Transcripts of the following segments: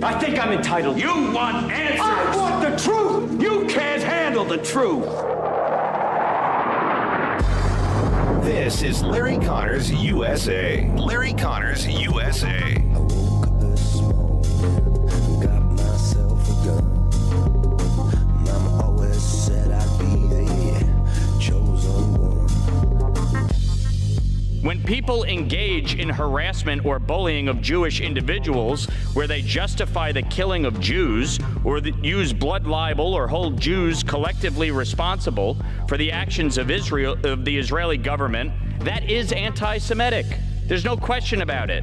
I think I'm entitled. You want answers! I want the truth! You can't handle the truth! This is Larry Connors USA. Larry Connors USA. I woke up this morning, got myself a gun. Mama always said I'd be the chosen one. When people engage in harassment or bullying of Jewish individuals, where they justify the killing of Jews or use blood libel or hold Jews collectively responsible for the actions of Israel, of the Israeli government, that is anti-Semitic. There's no question about it.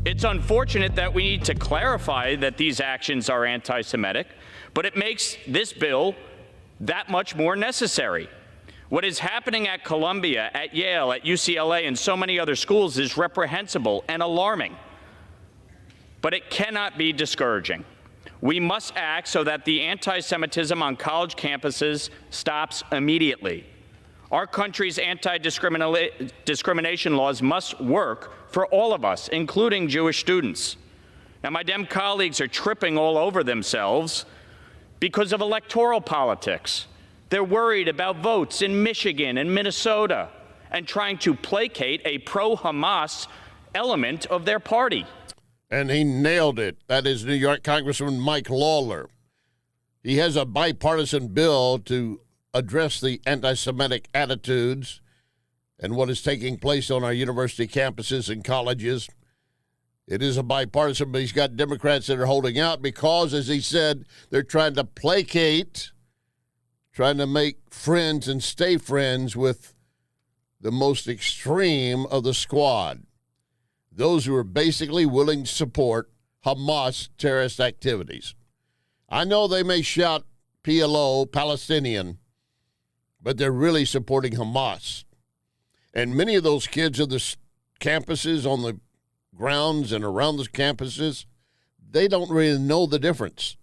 It's unfortunate that we need to clarify that these actions are anti-Semitic, but it makes this bill that much more necessary. What is happening at Columbia, at Yale, at UCLA, and so many other schools is reprehensible and alarming. But it cannot be discouraging. We must act so that the anti-Semitism on college campuses stops immediately. Our country's anti-discrimination laws must work for all of us, including Jewish students. Now, my Dem colleagues are tripping all over themselves because of electoral politics. They're worried about votes in Michigan and Minnesota and trying to placate a pro-Hamas element of their party. And he nailed it. That is New York Congressman Mike Lawler. He has a bipartisan bill to address the anti-Semitic attitudes and what is taking place on our university campuses and colleges. It is a bipartisan, but he's got Democrats that are holding out because, as he said, they're trying to placate, trying to make friends and stay friends with the most extreme of the squad, those who are basically willing to support Hamas terrorist activities. I know they may shout PLO, Palestinian, but they're really supporting Hamas. And many of those kids on the campuses, on the grounds and around the campuses, they don't really know the difference.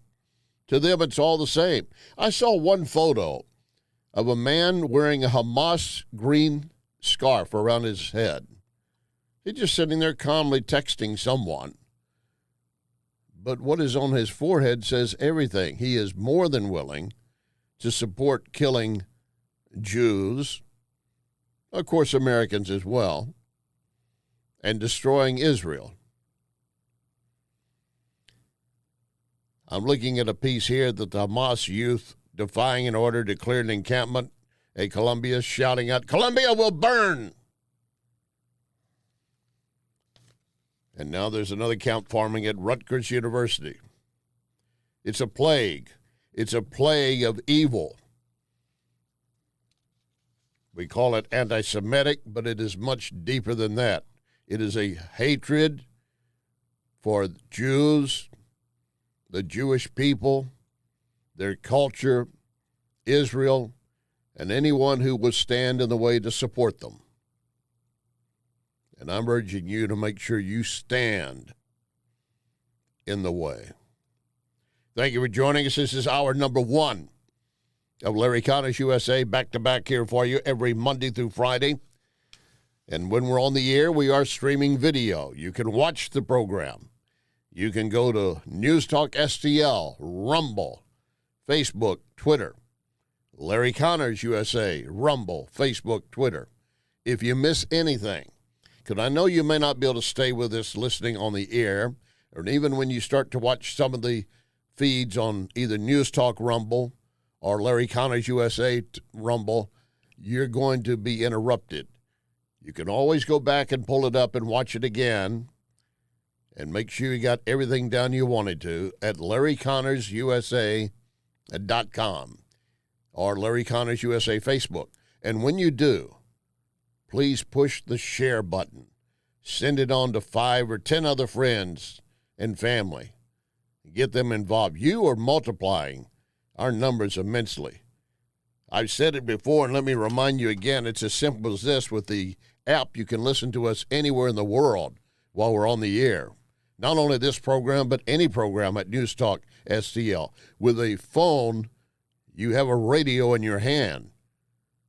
To them, it's all the same. I saw one photo of a man wearing a Hamas green scarf around his head. He's just sitting there calmly texting someone. But what is on his forehead says everything. He is more than willing to support killing Jews, of course Americans as well, and destroying Israel. I'm looking at a piece here that the Hamas youth defying an order declared an encampment at Columbia, shouting out, "Columbia will burn!" And now there's another camp forming at Rutgers University. It's a plague. It's a plague of evil. We call it anti-Semitic, but it is much deeper than that. It is a hatred for Jews, the Jewish people, their culture, Israel, and anyone who would stand in the way to support them. And I'm urging you to make sure you stand in the way. Thank you for joining us. This is hour number 1 of Larry Connors USA, back-to-back here for you every Monday through Friday. And when we're on the air, we are streaming video. You can watch the program. You can go to News Talk STL, Rumble, Facebook, Twitter. Larry Connors USA, Rumble, Facebook, Twitter. If you miss anything, because I know you may not be able to stay with us listening on the air, or even when you start to watch some of the feeds on either News Talk Rumble or Larry Connors USA Rumble, you're going to be interrupted. You can always go back and pull it up and watch it again, and make sure you got everything down you wanted to at LarryConnersUSA.com or Larry Connors USA Facebook. And when you do, please push the share button. Send it on to 5 or 10 other friends and family. Get them involved. You are multiplying our numbers immensely. I've said it before, and let me remind you again, it's as simple as this. With the app, you can listen to us anywhere in the world while we're on the air. Not only this program, but any program at News Talk STL. With a phone, you have a radio in your hand,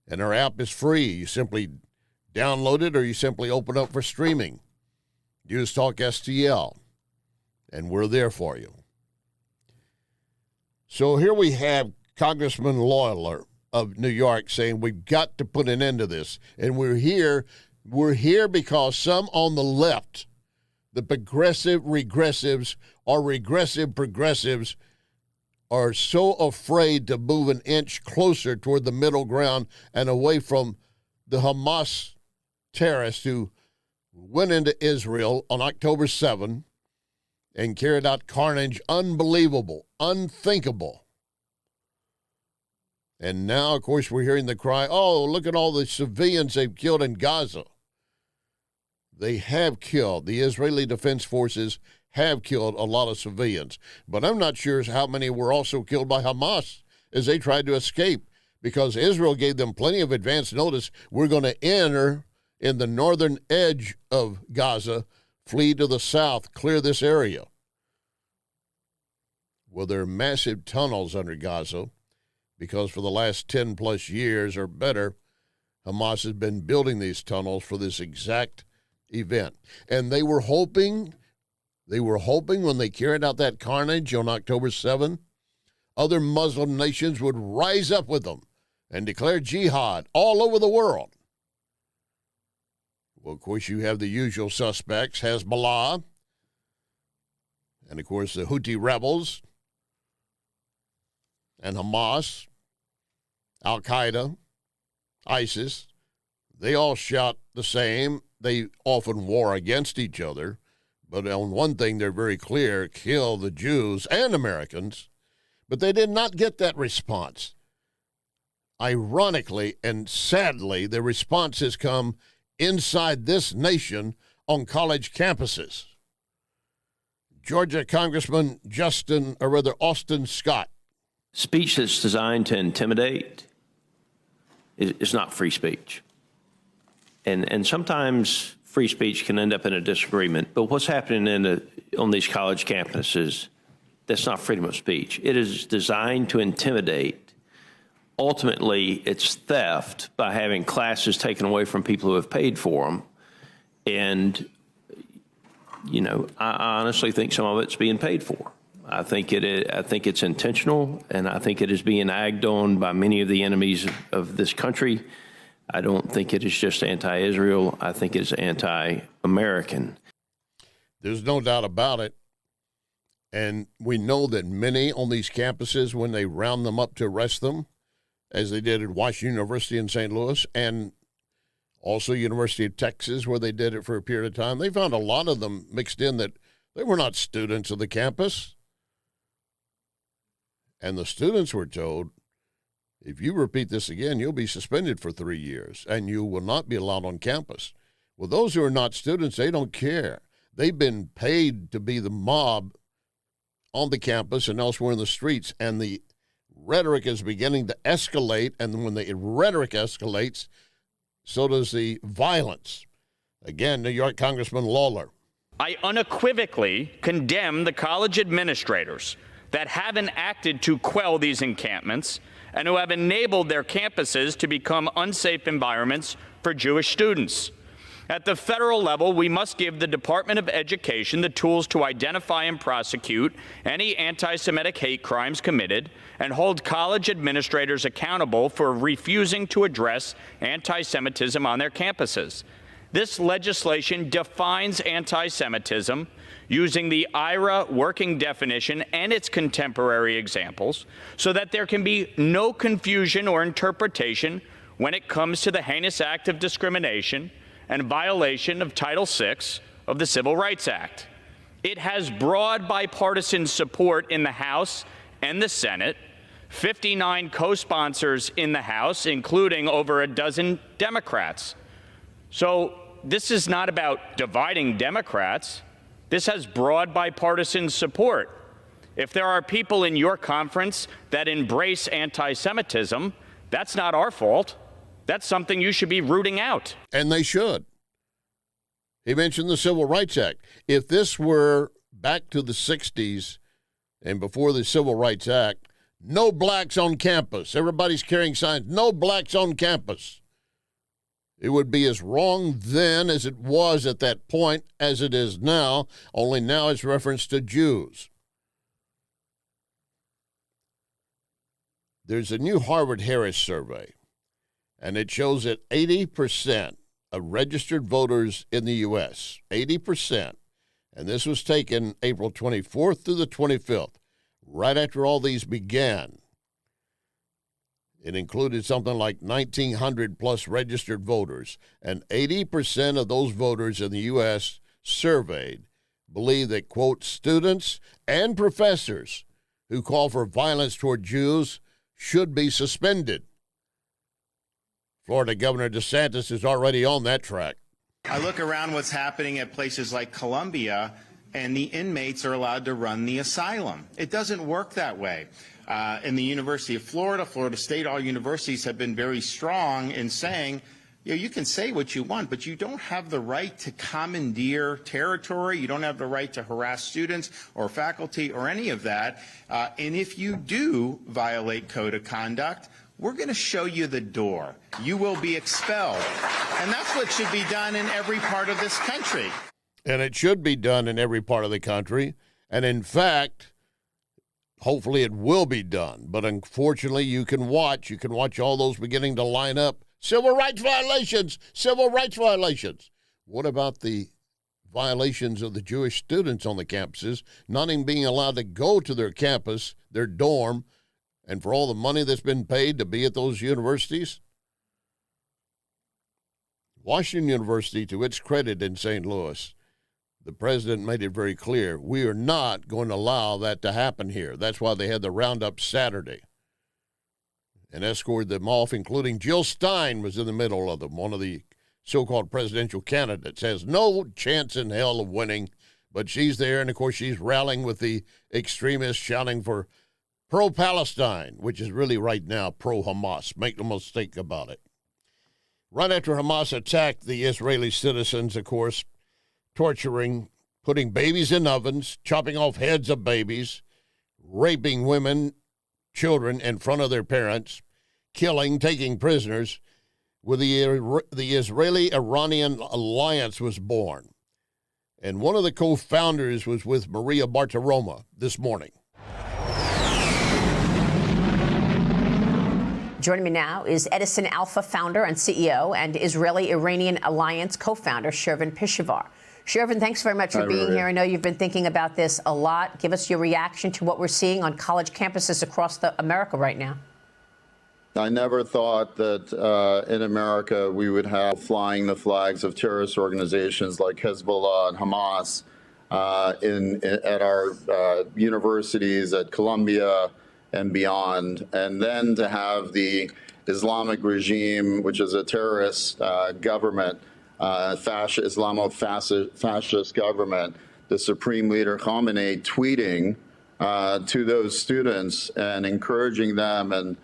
and our app is free. You simply download it, or you simply open up for streaming. News Talk STL. and we're there for you. So here we have Congressman Lawler of New York saying we've got to put an end to this. And we're here because some on the left, the progressive regressives or regressive progressives, are so afraid to move an inch closer toward the middle ground and away from the Hamas terrorists who went into Israel on October 7 and carried out carnage unbelievable, unthinkable. And now, of course, we're hearing the cry, oh, look at all the civilians they've killed in Gaza. They have killed. The Israeli Defense Forces have killed a lot of civilians. But I'm not sure how many were also killed by Hamas as they tried to escape, because Israel gave them plenty of advance notice. We're going to enter in the northern edge of Gaza, flee to the south, clear this area. Well, there are massive tunnels under Gaza because for the last 10 plus years or better, Hamas has been building these tunnels for this exact event. And they were hoping when they carried out that carnage on October 7, other Muslim nations would rise up with them and declare jihad all over the world. Well, of course, you have the usual suspects, Hezbollah, and, of course, the Houthi rebels, and Hamas, Al-Qaeda, ISIS. They all shout the same. They often war against each other. But on one thing, they're very clear, kill the Jews and Americans. But they did not get that response. Ironically and sadly, the response has come inside this nation on college campuses. Georgia Congressman Austin Scott. Speech that's designed to intimidate is not free speech. And sometimes free speech can end up in a disagreement. But what's happening on these college campuses, that's not freedom of speech. It is designed to intimidate. Ultimately, it's theft by having classes taken away from people who have paid for them. And, you know, I honestly think some of it's being paid for. I think it's intentional, and I think it is being egged on by many of the enemies of this country. I don't think it is just anti-Israel. I think it's anti-American. There's no doubt about it. And we know that many on these campuses, when they round them up to arrest them, as they did at Washington University in St. Louis and also University of Texas, where they did it for a period of time, they found a lot of them mixed in that they were not students of the campus. And the students were told, if you repeat this again, you'll be suspended for 3 years and you will not be allowed on campus. Well, those who are not students, they don't care. They've been paid to be the mob on the campus and elsewhere in the streets, and the rhetoric is beginning to escalate, and when the rhetoric escalates, so does the violence. Again, New York Congressman Lawler. I unequivocally condemn the college administrators that haven't acted to quell these encampments and who have enabled their campuses to become unsafe environments for Jewish students. At the federal level, we must give the Department of Education the tools to identify and prosecute any anti-Semitic hate crimes committed and hold college administrators accountable for refusing to address anti-Semitism on their campuses. This legislation defines anti-Semitism using the IRA working definition and its contemporary examples so that there can be no confusion or interpretation when it comes to the heinous act of discrimination and violation of Title VI of the Civil Rights Act. It has broad bipartisan support in the House and the Senate, 59 co-sponsors in the House, including over a dozen Democrats. So this is not about dividing Democrats. This has broad bipartisan support. If there are people in your conference that embrace anti-Semitism, that's not our fault. That's something you should be rooting out. And they should. He mentioned the Civil Rights Act. If this were back to the 60s and before the Civil Rights Act, no blacks on campus. Everybody's carrying signs, no blacks on campus. It would be as wrong then as it was at that point as it is now, only now it's reference to Jews. There's a new Harvard-Harris survey, and it shows that 80% of registered voters in the U.S., 80%, and this was taken April 24th through the 25th, right after all these began. It included something like 1,900 plus registered voters, and 80% of those voters in the U.S. surveyed believe that, quote, students and professors who call for violence toward Jews should be suspended. Florida Governor DeSantis is already on that track. I look around what's happening at places like Columbia, and the inmates are allowed to run the asylum. It doesn't work that way. In the University of Florida, Florida State, all universities have been very strong in saying, you can say what you want, but you don't have the right to commandeer territory. You don't have the right to harass students or faculty or any of that. And if you do violate code of conduct, we're going to show you the door. You will be expelled. And that's what should be done in every part of this country. And it should be done in every part of the country. And in fact, hopefully it will be done. But unfortunately, you can watch all those beginning to line up. Civil rights violations, civil rights violations. What about the violations of the Jewish students on the campuses, not even being allowed to go to their campus, their dorm, and for all the money that's been paid to be at those universities? Washington University, to its credit in St. Louis, the president made it very clear, we are not going to allow that to happen here. That's why they had the roundup Saturday and escorted them off, including Jill Stein was in the middle of them, one of the so-called presidential candidates, has no chance in hell of winning, but she's there, and of course she's rallying with the extremists, shouting for pro-Palestine, which is really right now pro-Hamas. Make no mistake about it. Right after Hamas attacked the Israeli citizens, of course, torturing, putting babies in ovens, chopping off heads of babies, raping women, children in front of their parents, killing, taking prisoners, where the Israeli-Iranian alliance was born. And one of the co-founders was with Maria Bartiromo this morning. Joining me now is Edison Alpha founder and CEO and Israeli-Iranian Alliance co-founder Shervin Pishevar. Shervin, thanks very much for being here. I know you've been thinking about this a lot. Give us your reaction to what we're seeing on college campuses across America right now. I never thought that in America we would have flying the flags of terrorist organizations like Hezbollah and Hamas at our universities, at Columbia and beyond, and then to have the Islamic regime, which is a terrorist government, Islamo-fascist government, the Supreme Leader Khamenei tweeting to those students and encouraging them and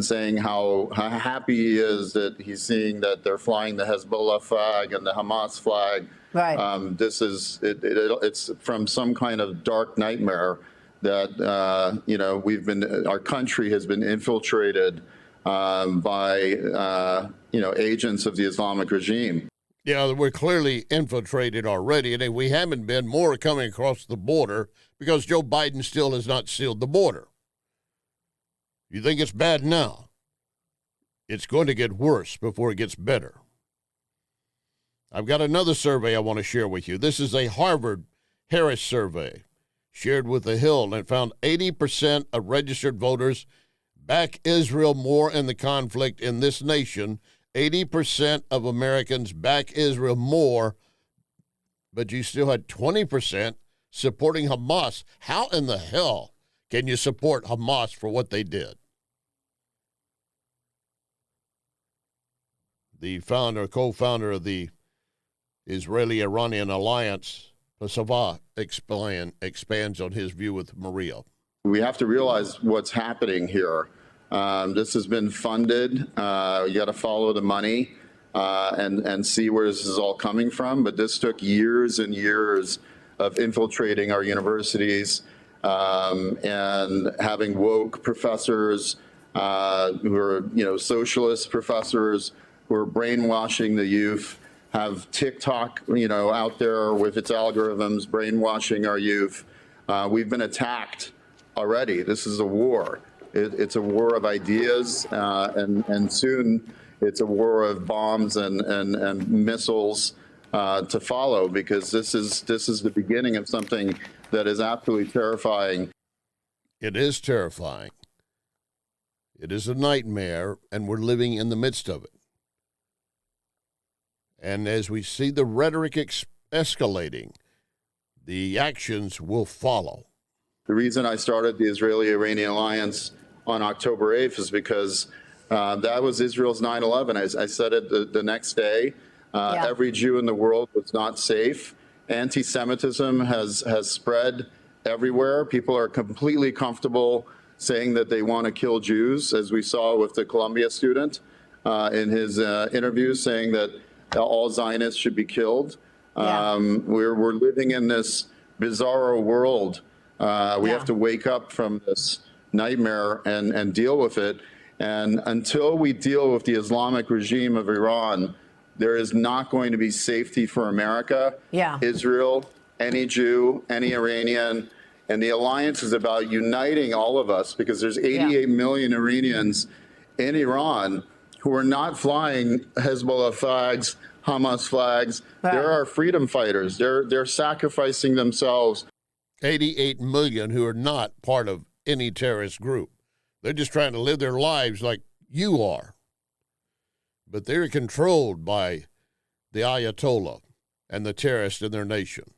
saying how happy he is that he's seeing that they're flying the Hezbollah flag and the Hamas flag. Right. This is it's from some kind of dark nightmare that our country has been infiltrated by agents of the Islamic regime. Yeah, we're clearly infiltrated already, and we haven't been more coming across the border because Joe Biden still has not sealed the border. You think it's bad now? It's going to get worse before it gets better. I've got another survey I want to share with you. This is a Harvard-Harris survey shared with The Hill, and it found 80% of registered voters back Israel more in the conflict in this nation. 80% of Americans back Israel more, but you still had 20% supporting Hamas. How in the hell can you support Hamas for what they did? The co-founder of the Israeli-Iranian Alliance, Pishevar, expands on his view with Maria. We have to realize what's happening here. This has been funded. You got to follow the money and see where this is all coming from. But this took years and years of infiltrating our universities and having woke professors who are, socialist professors who are brainwashing the youth, have TikTok, out there with its algorithms brainwashing our youth. We've been attacked already. This is a war. It's a war of ideas, and soon it's a war of bombs and missiles to follow, because this is the beginning of something that is absolutely terrifying. It is terrifying. It is a nightmare, and we're living in the midst of it. And as we see the rhetoric escalating, the actions will follow. The reason I started the Israeli-Iranian alliance on October 8th is because that was Israel's 9/11. I said it the next day. Every Jew in the world was not safe. Anti-Semitism has spread everywhere. People are completely comfortable saying that they want to kill Jews, as we saw with the Columbia student in his interview, saying that all Zionists should be killed. We're living in this bizarro world. We have to wake up from this nightmare and deal with it. And until we deal with the Islamic regime of Iran, there is not going to be safety for America, Israel, any Jew, any Iranian. And the alliance is about uniting all of us, because there's 88 million Iranians in Iran who are not flying Hezbollah flags, Hamas flags. They're our freedom fighters. They're sacrificing themselves. 88 million who are not part of any terrorist group. They're just trying to live their lives like you are. But they're controlled by the Ayatollah and the terrorists in their nation.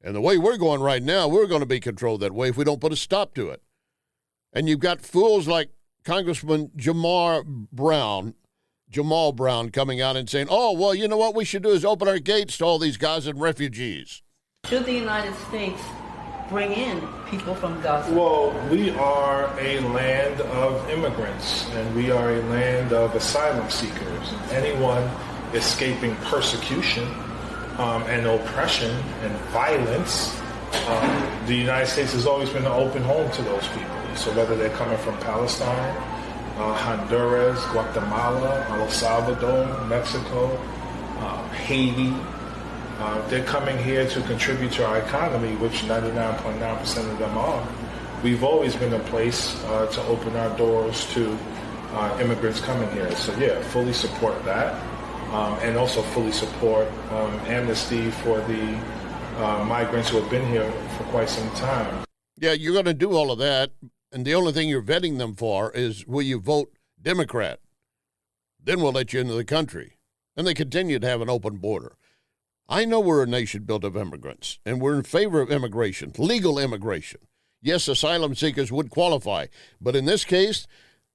And the way we're going right now, we're going to be controlled that way if we don't put a stop to it. And you've got fools like Congressman Jamal Brown coming out and saying, oh, well, you know what we should do is open our gates to all these Gazan refugees. Should the United States bring in people from Gaza? Well, we are a land of immigrants, and we are a land of asylum seekers. Anyone escaping persecution and oppression and violence, the United States has always been an open home to those people. So whether they're coming from Palestine, Honduras, Guatemala, El Salvador, Mexico, Haiti, they're coming here to contribute to our economy, which 99.9% of them are. We've always been a place to open our doors to immigrants coming here. So yeah, fully support that. And also fully support amnesty for the migrants who have been here for quite some time. Yeah, you're going to do all of that, and the only thing you're vetting them for is, will you vote Democrat? Then we'll let you into the country. And they continue to have an open border. I know we're a nation built of immigrants, and we're in favor of immigration, legal immigration. Yes, asylum seekers would qualify, but in this case,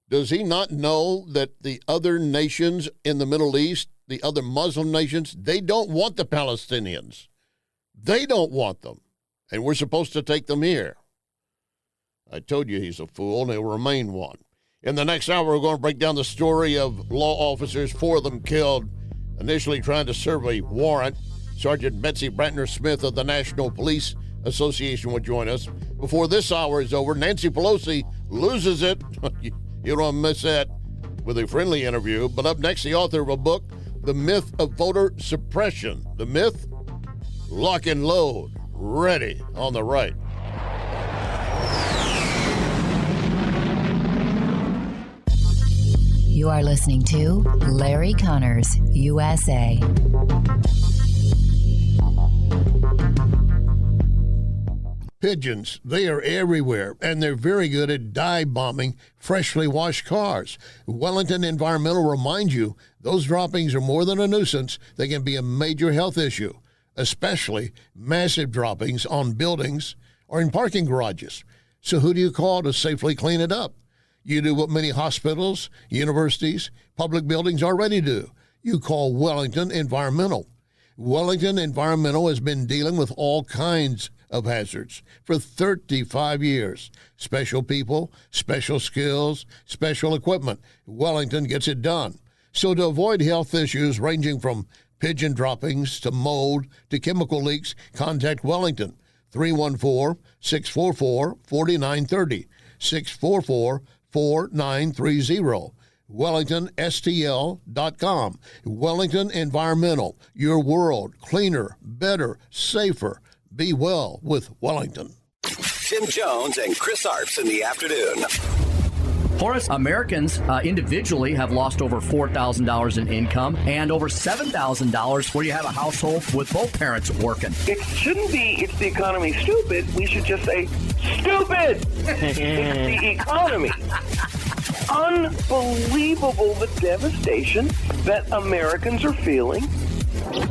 does he not know that the other nations in the Middle East, the other Muslim nations, they don't want the Palestinians. They don't want them, and we're supposed to take them here. I told you he's a fool, and he'll remain one. In the next hour, we're going to break down the story of law officers, 4 of them killed, initially trying to serve a warrant. Sergeant Betsy Brantner-Smith of the National Police Association will join us. Before this hour is over, Nancy Pelosi loses it. You don't miss that with a friendly interview. But up next, the author of a book, The Myth of Voter Suppression. The Myth? Lock and load. Ready on the right. You are listening to Larry Connors, USA. Pigeons, they are everywhere, and they're very good at dive bombing freshly washed cars. Wellington Environmental reminds you those droppings are more than a nuisance. They can be a major health issue, especially massive droppings on buildings or in parking garages. So who do you call to safely clean it up? You do what many hospitals, universities, public buildings already do. You call Wellington Environmental. Wellington Environmental has been dealing with all kinds of hazards for 35 years. Special people, special skills, special equipment. Wellington gets it done. So to avoid health issues ranging from pigeon droppings to mold to chemical leaks, contact Wellington. 314-644-4930. 644-4930. WellingtonSTL.com. Wellington Environmental, your world cleaner, better, safer. Be well with Wellington. Tim Jones and Chris Arps in the afternoon. Horace, Americans individually have lost over $4,000 in income and over $7,000 where you have a household with both parents working. It shouldn't be, it's the economy stupid. We should just say, stupid! It's the economy. Unbelievable the devastation that Americans are feeling.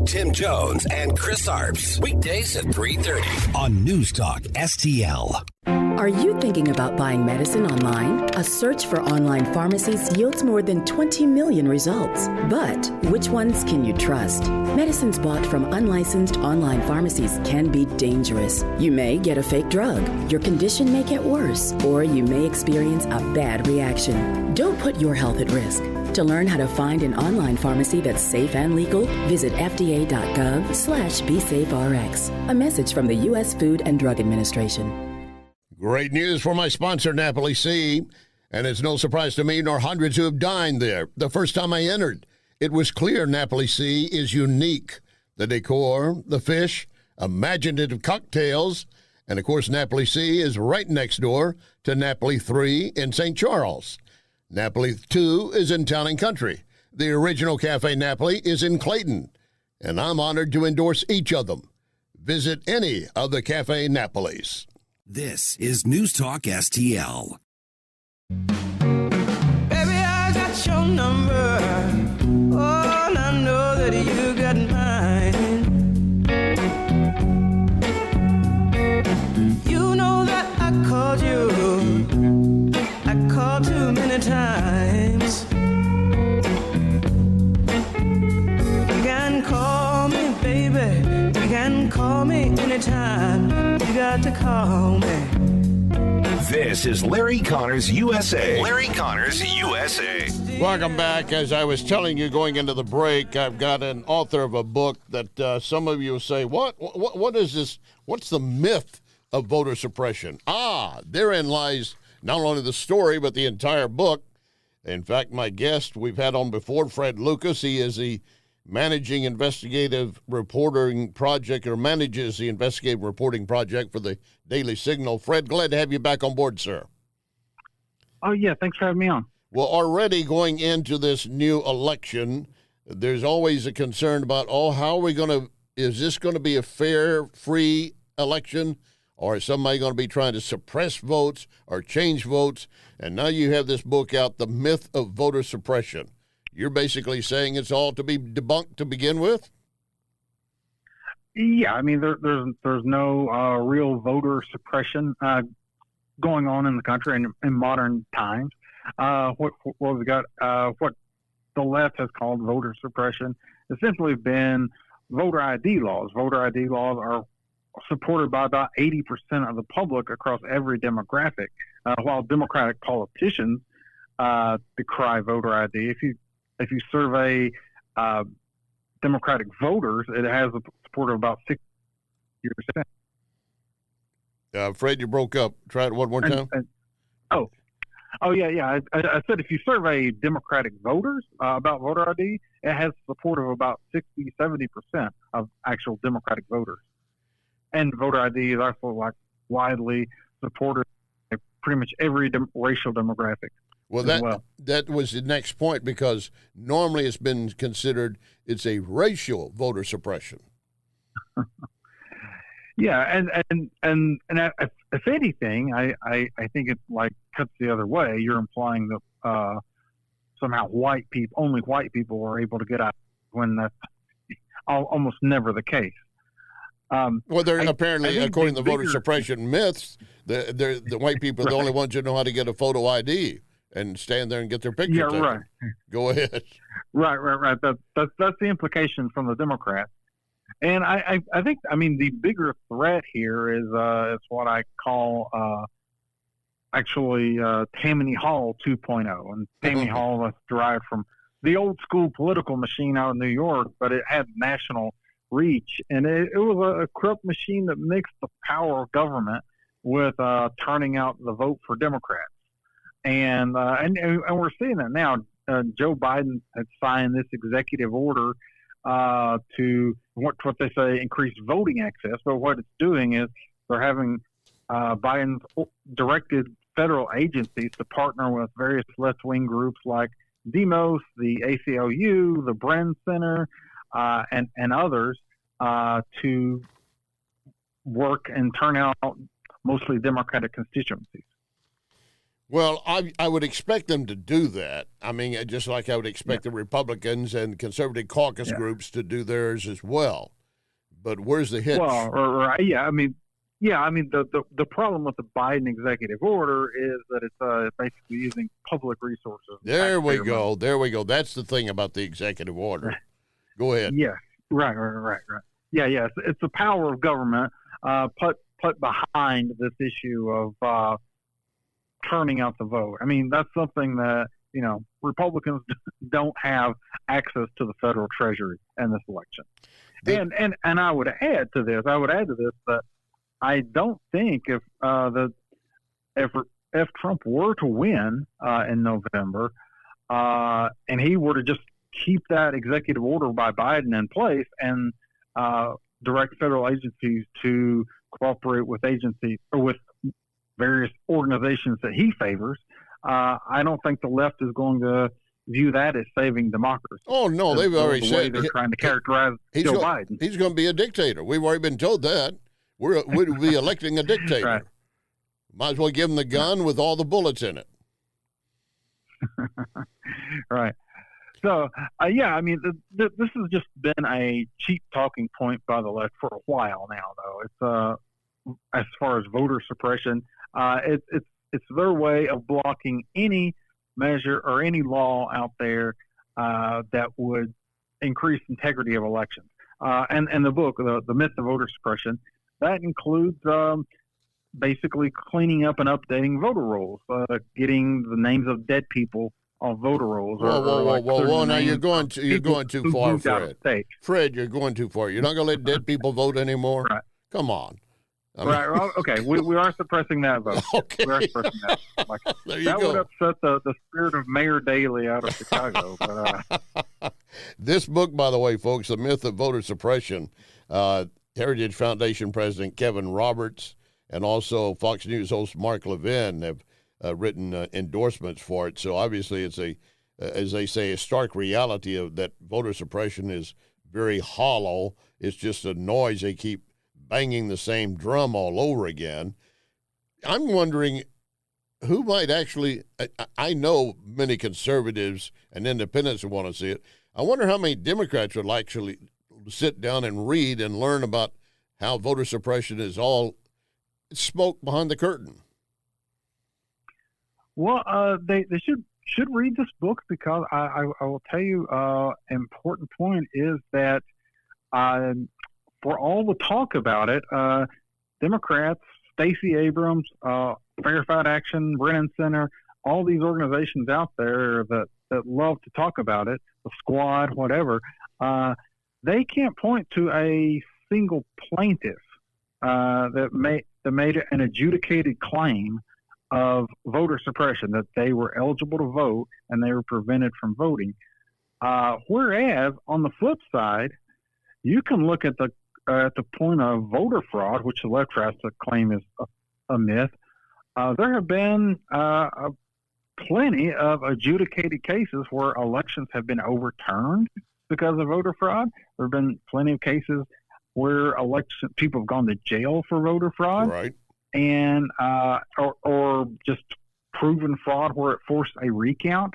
Tim Jones and Chris Arps. Weekdays at 3:30 on News Talk STL. Are you thinking about buying medicine online? A search for online pharmacies yields more than 20 million results. But which ones can you trust? Medicines bought from unlicensed online pharmacies can be dangerous. You may get a fake drug, your condition may get worse, or you may experience a bad reaction. Don't put your health at risk. To learn how to find an online pharmacy that's safe and legal, visit fda.gov/BeSafeRx. A message from the U.S. Food and Drug Administration. Great news for my sponsor, Napoli Sea. And it's no surprise to me nor hundreds who have dined there. The first time I entered, it was clear Napoli Sea is unique. The decor, the fish, imaginative cocktails, and of course Napoli Sea is right next door to Napoli 3 in St. Charles. Napoli 2 is in Town and Country. The original Cafe Napoli is in Clayton, and I'm honored to endorse each of them. Visit any of the Cafe Napolis. This is News Talk STL. Baby, I got your number. Oh, and I know that you got mine. You know that I called you. I called too many times. You can call me, baby. You can call me anytime. You got to call me. This is Larry Connors USA. Larry Connors USA. Welcome back. As I was telling you going into the break, I've got an author of a book that some of you will say, what is this? What's the myth of voter suppression? Therein lies not only the story, but the entire book. In fact, my guest we've had on before, Fred Lucas, he is the managing investigative reporting project, or manages the investigative reporting project for the Daily Signal. Fred, glad to have you back on board, sir. Oh, yeah, thanks for having me on. Well, already going into this new election, there's always a concern about, how are we is this going to be a fair, free election? Or is somebody going to be trying to suppress votes or change votes? And now you have this book out, The Myth of Voter Suppression. You're basically saying it's all to be debunked to begin with? Yeah, I mean, there's no real voter suppression going on in the country in modern times. What we got, what the left has called voter suppression, essentially been voter ID laws. Voter ID laws are supported by about 80% of the public across every demographic, while Democratic politicians decry voter ID. If you survey Democratic voters, it has a support of about 60%. Fred, you broke up. Try it one more time. Yeah. I said if you survey Democratic voters about voter ID, it has support of about 60-70% of actual Democratic voters. And voter ID is also widely supported by pretty much every racial demographic. Well, that was the next point, because normally it's been considered it's a racial voter suppression. Yeah, and if anything, I think it cuts the other way. You're implying that somehow only white people are able to get out, when that's almost never the case. Apparently, according to the voter suppression myths, the white people are the only ones who know how to get a photo ID and stand there and get their picture taken. Right. Go ahead. Right. That's the implication from the Democrats. And I think, the bigger threat here is what I call Tammany Hall 2.0. And Tammany Hall was derived from the old school political machine out of New York, but it had national reach. And it was a corrupt machine that mixed the power of government with turning out the vote for Democrats. And we're seeing that now. Joe Biden had signed this executive order to what they say increase voting access. But what it's doing is they're having Biden's directed federal agencies to partner with various left-wing groups like Demos, the ACLU, the Brenn Center, and others to work and turn out mostly Democratic constituencies. Well, I would expect them to do that. I mean, just like I would expect the Republicans and conservative caucus groups to do theirs as well. But where's the hitch? Well, I mean, the problem with the Biden executive order is that it's basically using public resources. There we go. There we go. That's the thing about the executive order. Go ahead. Yes. Right. Yeah. It's the power of government put behind this issue of turning out the vote. I mean, that's something that, Republicans don't have access to the federal treasury in this election. And I would add to this that I don't think if Trump were to win in November, and he were to just keep that executive order by Biden in place and direct federal agencies to cooperate with agencies or with various organizations that he favors, I don't think the left is going to view that as saving democracy. Oh, no, they've already said they're trying to characterize Joe Biden. He's going to be a dictator. We've already been told that. We'll be electing a dictator. Right. Might as well give him the gun with all the bullets in it. Right. So, I mean, this has just been a cheap talking point by the left for a while now, though. It's as far as voter suppression, it's their way of blocking any measure or any law out there that would increase integrity of elections. And the book, the Myth of Voter Suppression, that includes basically cleaning up and updating voter rolls, getting the names of dead people on voter rolls. Whoa! Now you're going too far, Fred. Fred, you're going too far. You're not going to let dead people vote anymore. Right. Come on. Right. Well, okay. We are suppressing that vote. Okay. We are suppressing that. There you that go. would upset the spirit of Mayor Daley out of Chicago. But, this book, by the way, folks, The Myth of Voter Suppression, Heritage Foundation President Kevin Roberts and also Fox News host Mark Levin have written endorsements for it. So obviously it's as they say, a stark reality of that voter suppression is very hollow. It's just a noise. They keep banging the same drum all over again. I'm wondering who might actually, I know many conservatives and independents who want to see it. I wonder how many Democrats would actually sit down and read and learn about how voter suppression is all smoke behind the curtain. Well, they should read this book because I will tell you important point is that for all the talk about it, Democrats, Stacey Abrams, Fair Fight Action, Brennan Center, all these organizations out there that love to talk about it, the Squad, whatever, they can't point to a single plaintiff that made an adjudicated claim of voter suppression, that they were eligible to vote and they were prevented from voting. Whereas on the flip side, you can look at the point of voter fraud, which the left tries to claim is a myth. There have been plenty of adjudicated cases where elections have been overturned because of voter fraud. There have been plenty of cases where people have gone to jail for voter fraud, right? And or just proven fraud where it forced a recount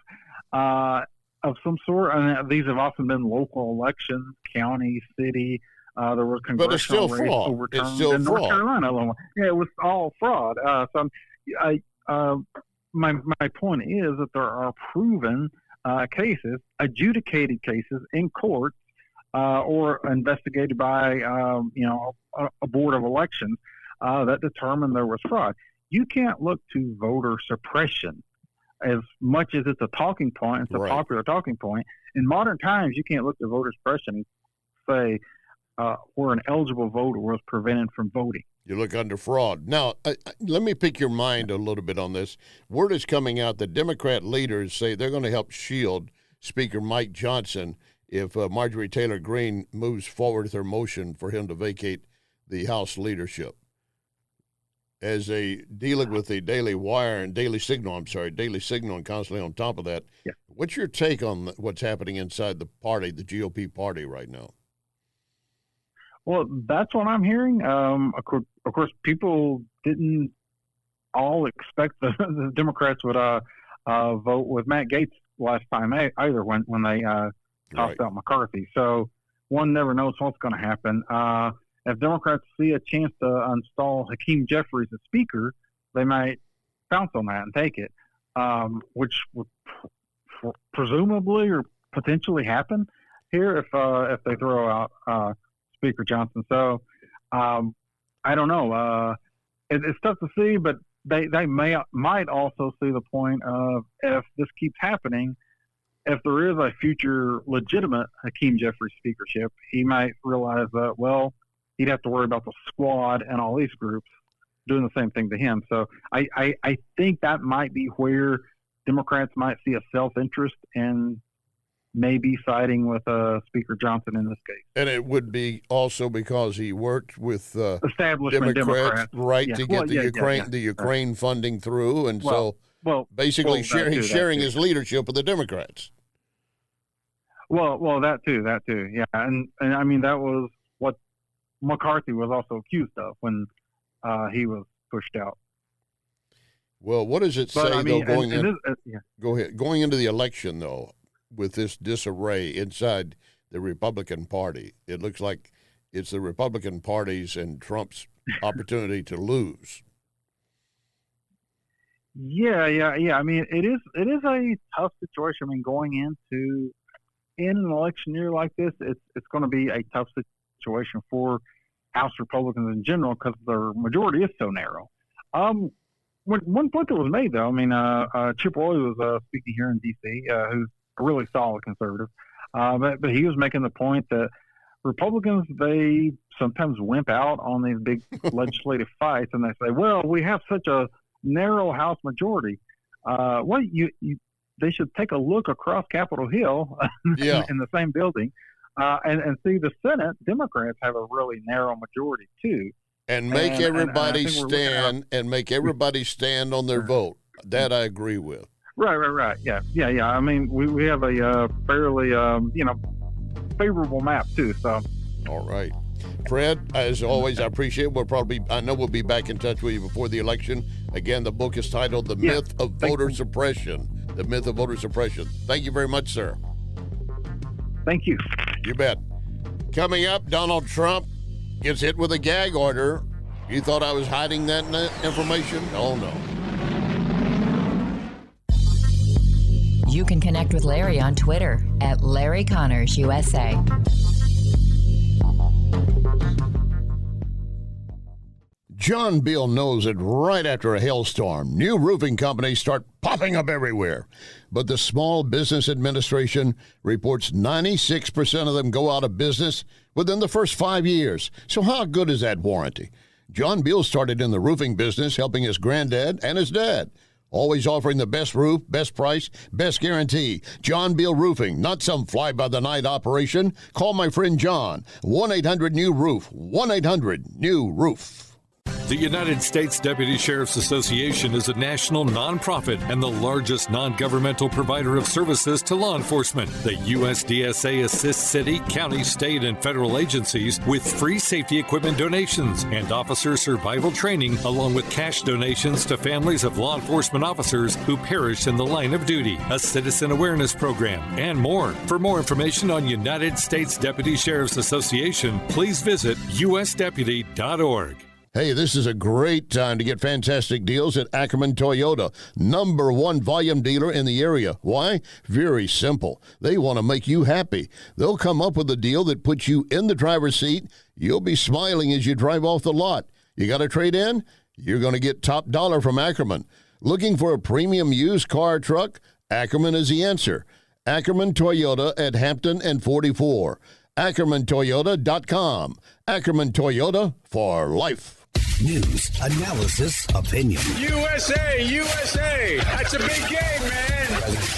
of some sort. And these have often been local elections, county, city. There were congressional races overturned in North Carolina. Yeah, it was all fraud. My point is that there are proven cases, adjudicated cases in courts or investigated by a board of elections that determined there was fraud. You can't look to voter suppression as much as it's a talking point. It's a popular talking point. In modern times, you can't look to voter suppression and say where an eligible voter was prevented from voting. You look under fraud. Now, let me pick your mind a little bit on this. Word is coming out that Democrat leaders say they're going to help shield Speaker Mike Johnson if Marjorie Taylor Greene moves forward with her motion for him to vacate the House leadership. As a dealing with the Daily Wire and Daily Signal and constantly on top of that, what's your take on what's happening inside the party, the GOP party right now? Well, that's what I'm hearing. Of course, people didn't all expect the Democrats would vote with Matt Gaetz last time either when they tossed out McCarthy. So one never knows what's going to happen. If Democrats see a chance to install Hakeem Jeffries as Speaker, they might pounce on that and take it, which would presumably or potentially happen here if they throw out Speaker Johnson. So I don't know. It's tough to see, but they might also see the point of, if this keeps happening, if there is a future legitimate Hakeem Jeffries speakership, he might realize that, well, he'd have to worry about the squad and all these groups doing the same thing to him. So I think that might be where Democrats might see a self-interest in maybe siding with Speaker Johnson in this case. And it would be also because he worked with establishment Democrats, to get the Ukraine funding through, and basically sharing his leadership with the Democrats. Well, that too, yeah, and I mean that was what McCarthy was also accused of when he was pushed out. Well, what does it say Go ahead. Going into the election, though, with this disarray inside the Republican Party, it looks like it's the Republican Party's and Trump's opportunity to lose. Yeah. I mean, it is a tough situation. I mean, going in an election year like this, it's going to be a tough situation for House Republicans in general because their majority is so narrow. One point that was made, though, I mean, Chip Roy was speaking here in D.C., who's a really solid conservative, but he was making the point that Republicans, they sometimes wimp out on these big legislative fights, and they say, well, we have such a narrow House majority. They should take a look across Capitol Hill in the same building and see the Senate. Democrats have a really narrow majority, too. And make everybody stand on their vote. That I agree with. Right. Yeah. I mean, we have a fairly, favorable map too. So. All right, Fred. As always, I appreciate it. I know we'll be back in touch with you before the election. Again, the book is titled "The Myth of Voter Suppression." The Myth of Voter Suppression. Thank you very much, sir. Thank you. You bet. Coming up, Donald Trump gets hit with a gag order. You thought I was hiding that information? Oh, no. You can connect with Larry on Twitter at LarryConnersUSA. John Beal knows that right after a hailstorm, new roofing companies start popping up everywhere. But the Small Business Administration reports 96% of them go out of business within the first 5 years. So how good is that warranty? John Beal started in the roofing business, helping his granddad and his dad. Always offering the best roof, best price, best guarantee. John Beal Roofing, not some fly-by-the-night operation. Call my friend John, 1-800-NEW-ROOF, 1-800-NEW-ROOF. The United States Deputy Sheriff's Association is a national nonprofit and the largest non-governmental provider of services to law enforcement. The USDSA assists city, county, state, and federal agencies with free safety equipment donations and officer survival training, along with cash donations to families of law enforcement officers who perished in the line of duty, a citizen awareness program, and more. For more information on United States Deputy Sheriff's Association, please visit usdeputy.org. Hey, this is a great time to get fantastic deals at Ackerman Toyota, #1 volume dealer in the area. Why? Very simple. They want to make you happy. They'll come up with a deal that puts you in the driver's seat. You'll be smiling as you drive off the lot. You got to trade in? You're going to get top dollar from Ackerman. Looking for a premium used car or truck? Ackerman is the answer. Ackerman Toyota at Hampton and 44. AckermanToyota.com. Ackerman Toyota for life. News, analysis, opinion. USA, USA. That's a big game, man.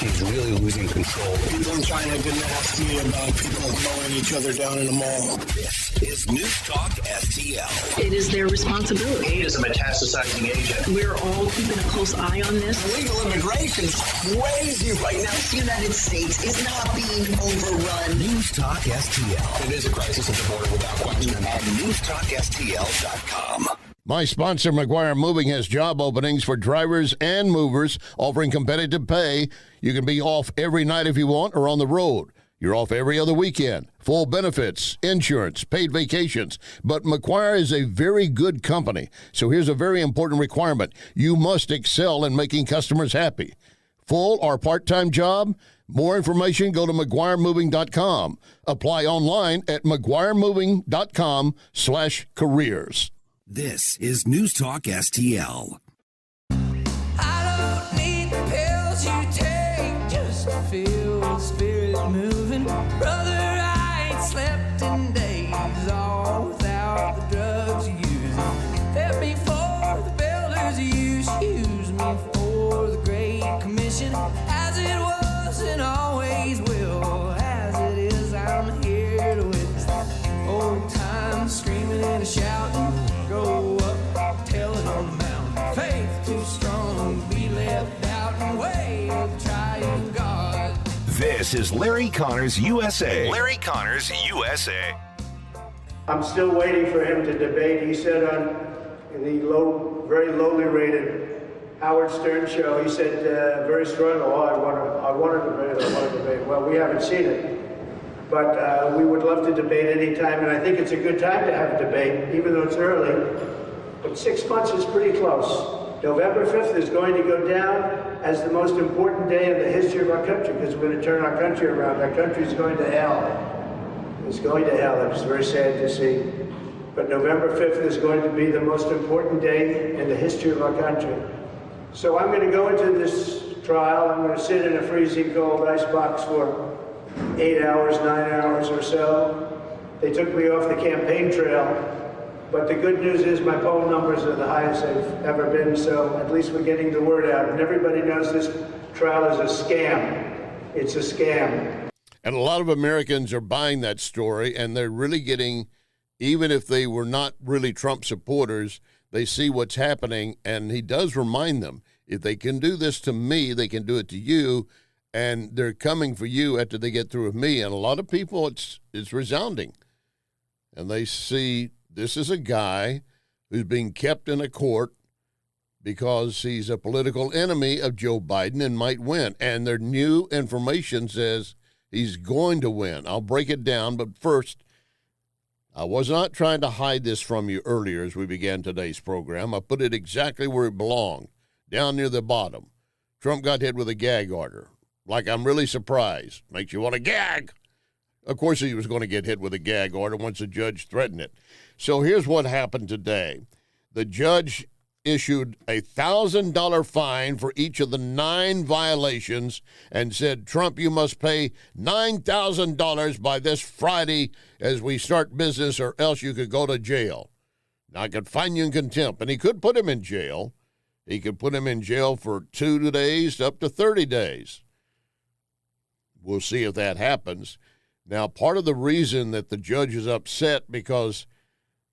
He's really losing control. People in China have been nasty about people mowing each other down in the mall. This is News Talk STL. It is their responsibility. He is a metastasizing agent. We're all keeping a close eye on this. Illegal immigration is crazy right now. The United States is not being overrun. News Talk STL. It is a crisis at the border without question. At newstalkstl.com. My sponsor, McGuire Moving, has job openings for drivers and movers, offering competitive pay. You can be off every night if you want or on the road. You're off every other weekend. Full benefits, insurance, paid vacations. But McGuire is a very good company. So here's a very important requirement. You must excel in making customers happy. Full or part-time job? More information, go to McGuireMoving.com. Apply online at McGuireMoving.com/careers. This is News Talk STL. I don't need the pills you take, just feel the spirit moving. Brother, I ain't slept in days, all without the drugs you're using. Fed me for the builders use me for the Great Commission. As it was and always will, as it is, I'm here to witness old times screaming and shouting. Grow up, tell it on the mountain. Faith too strong, be left out and way of trying God. This is Larry Connors USA. Larry Connors USA. I'm still waiting for him to debate. He said on the very lowly rated Howard Stern show, he said very strongly, I want to debate. Well, we haven't seen it. But we would love to debate any time, and I think it's a good time to have a debate, even though it's early. But 6 months is pretty close. November 5th is going to go down as the most important day in the history of our country, because we're going to turn our country around. Our country is going to hell. It's going to hell. It's very sad to see. But November 5th is going to be the most important day in the history of our country. So I'm going to go into this trial. I'm going to sit in a freezing cold icebox for 8 hours, 9 hours or so. They took me off the campaign trail, but the good news is my poll numbers are the highest they've ever been, so at least we're getting the word out. And everybody knows this trial is a scam. It's a scam. And a lot of Americans are buying that story, and they're really getting, even if they were not really Trump supporters, they see what's happening, and he does remind them, if they can do this to me, they can do it to you. And they're coming for you after they get through with me. And a lot of people, it's resounding. And they see this is a guy who's being kept in a court because he's a political enemy of Joe Biden and might win. And their new information says he's going to win. I'll break it down. But first, I was not trying to hide this from you earlier as we began today's program. I put it exactly where it belonged, down near the bottom. Trump got hit with a gag order. Like, I'm really surprised. Makes you want to gag. Of course, he was going to get hit with a gag order once the judge threatened it. So here's what happened today. The judge issued a $1,000 fine for each of the 9 violations and said, Trump, you must pay $9,000 by this Friday as we start business, or else you could go to jail. Now, I could fine you in contempt. And he could put him in jail. He could put him in jail for 2 days up to 30 days. We'll see if that happens. Now, part of the reason that the judge is upset because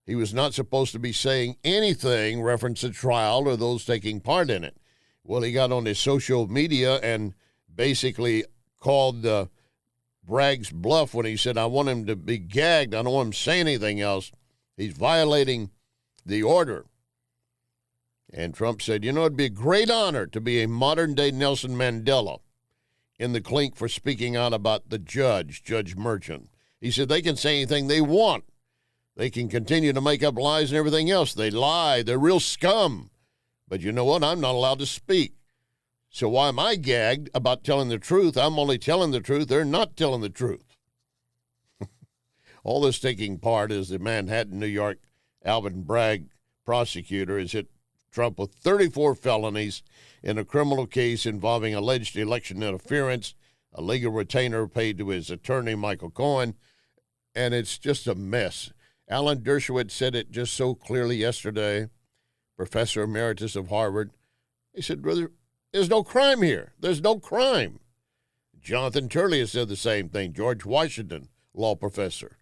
he was not supposed to be saying anything reference to trial or those taking part in it. Well, he got on his social media and basically called Bragg's bluff when he said, I want him to be gagged. I don't want him to say anything else. He's violating the order. And Trump said, it'd be a great honor to be a modern-day Nelson Mandela in the clink for speaking out about the judge, Judge Merchant. He said they can say anything they want. They can continue to make up lies and everything else. They lie. They're real scum. But you know what? I'm not allowed to speak. So why am I gagged about telling the truth? I'm only telling the truth. They're not telling the truth. All this taking part is the Manhattan, New York, Alvin Bragg prosecutor has hit Trump with 34 felonies in a criminal case involving alleged election interference, a legal retainer paid to his attorney, Michael Cohen, and it's just a mess. Alan Dershowitz said it just so clearly yesterday, professor emeritus of Harvard. He said, brother, there's no crime here. There's no crime. Jonathan Turley has said the same thing, George Washington, law professor.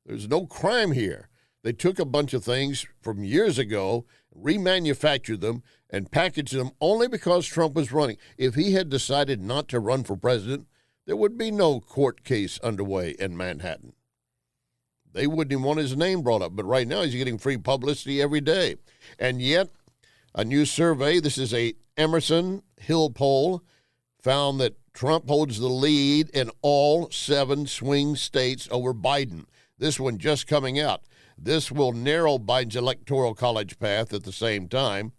There's no crime here. They took a bunch of things from years ago, remanufactured them, and packaged them only because Trump was running. If he had decided not to run for president, there would be no court case underway in Manhattan. They wouldn't even want his name brought up. But right now, he's getting free publicity every day. And yet, a new survey, this is a Emerson Hill poll, found that Trump holds the lead in all 7 swing states over Biden. This one just coming out. This will narrow Biden's electoral college path at the same time.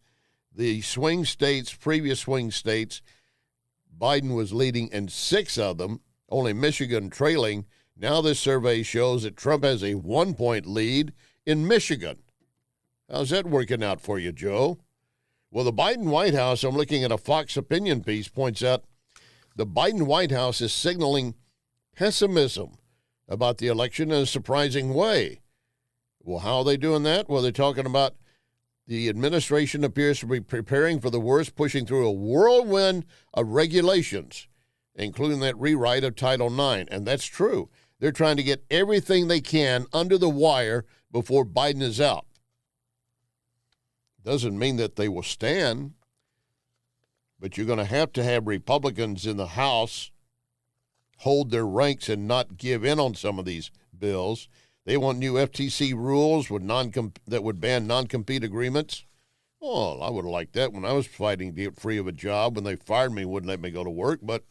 The swing states, previous swing states, Biden was leading in 6 of them, only Michigan trailing. Now this survey shows that Trump has a 1-point lead in Michigan. How's that working out for you, Joe? Well, the Biden White House, I'm looking at a Fox opinion piece, points out the Biden White House is signaling pessimism about the election in a surprising way. Well, how are they doing that? Well, they're talking about the administration appears to be preparing for the worst, pushing through a whirlwind of regulations, including that rewrite of Title IX. And that's true. They're trying to get everything they can under the wire before Biden is out. Doesn't mean that they will stand, but you're going to have Republicans in the House hold their ranks and not give in on some of these bills. They want new FTC rules that would ban non-compete agreements. Oh, I would have liked that when I was fighting to get free of a job. When they fired me, wouldn't let me go to work, but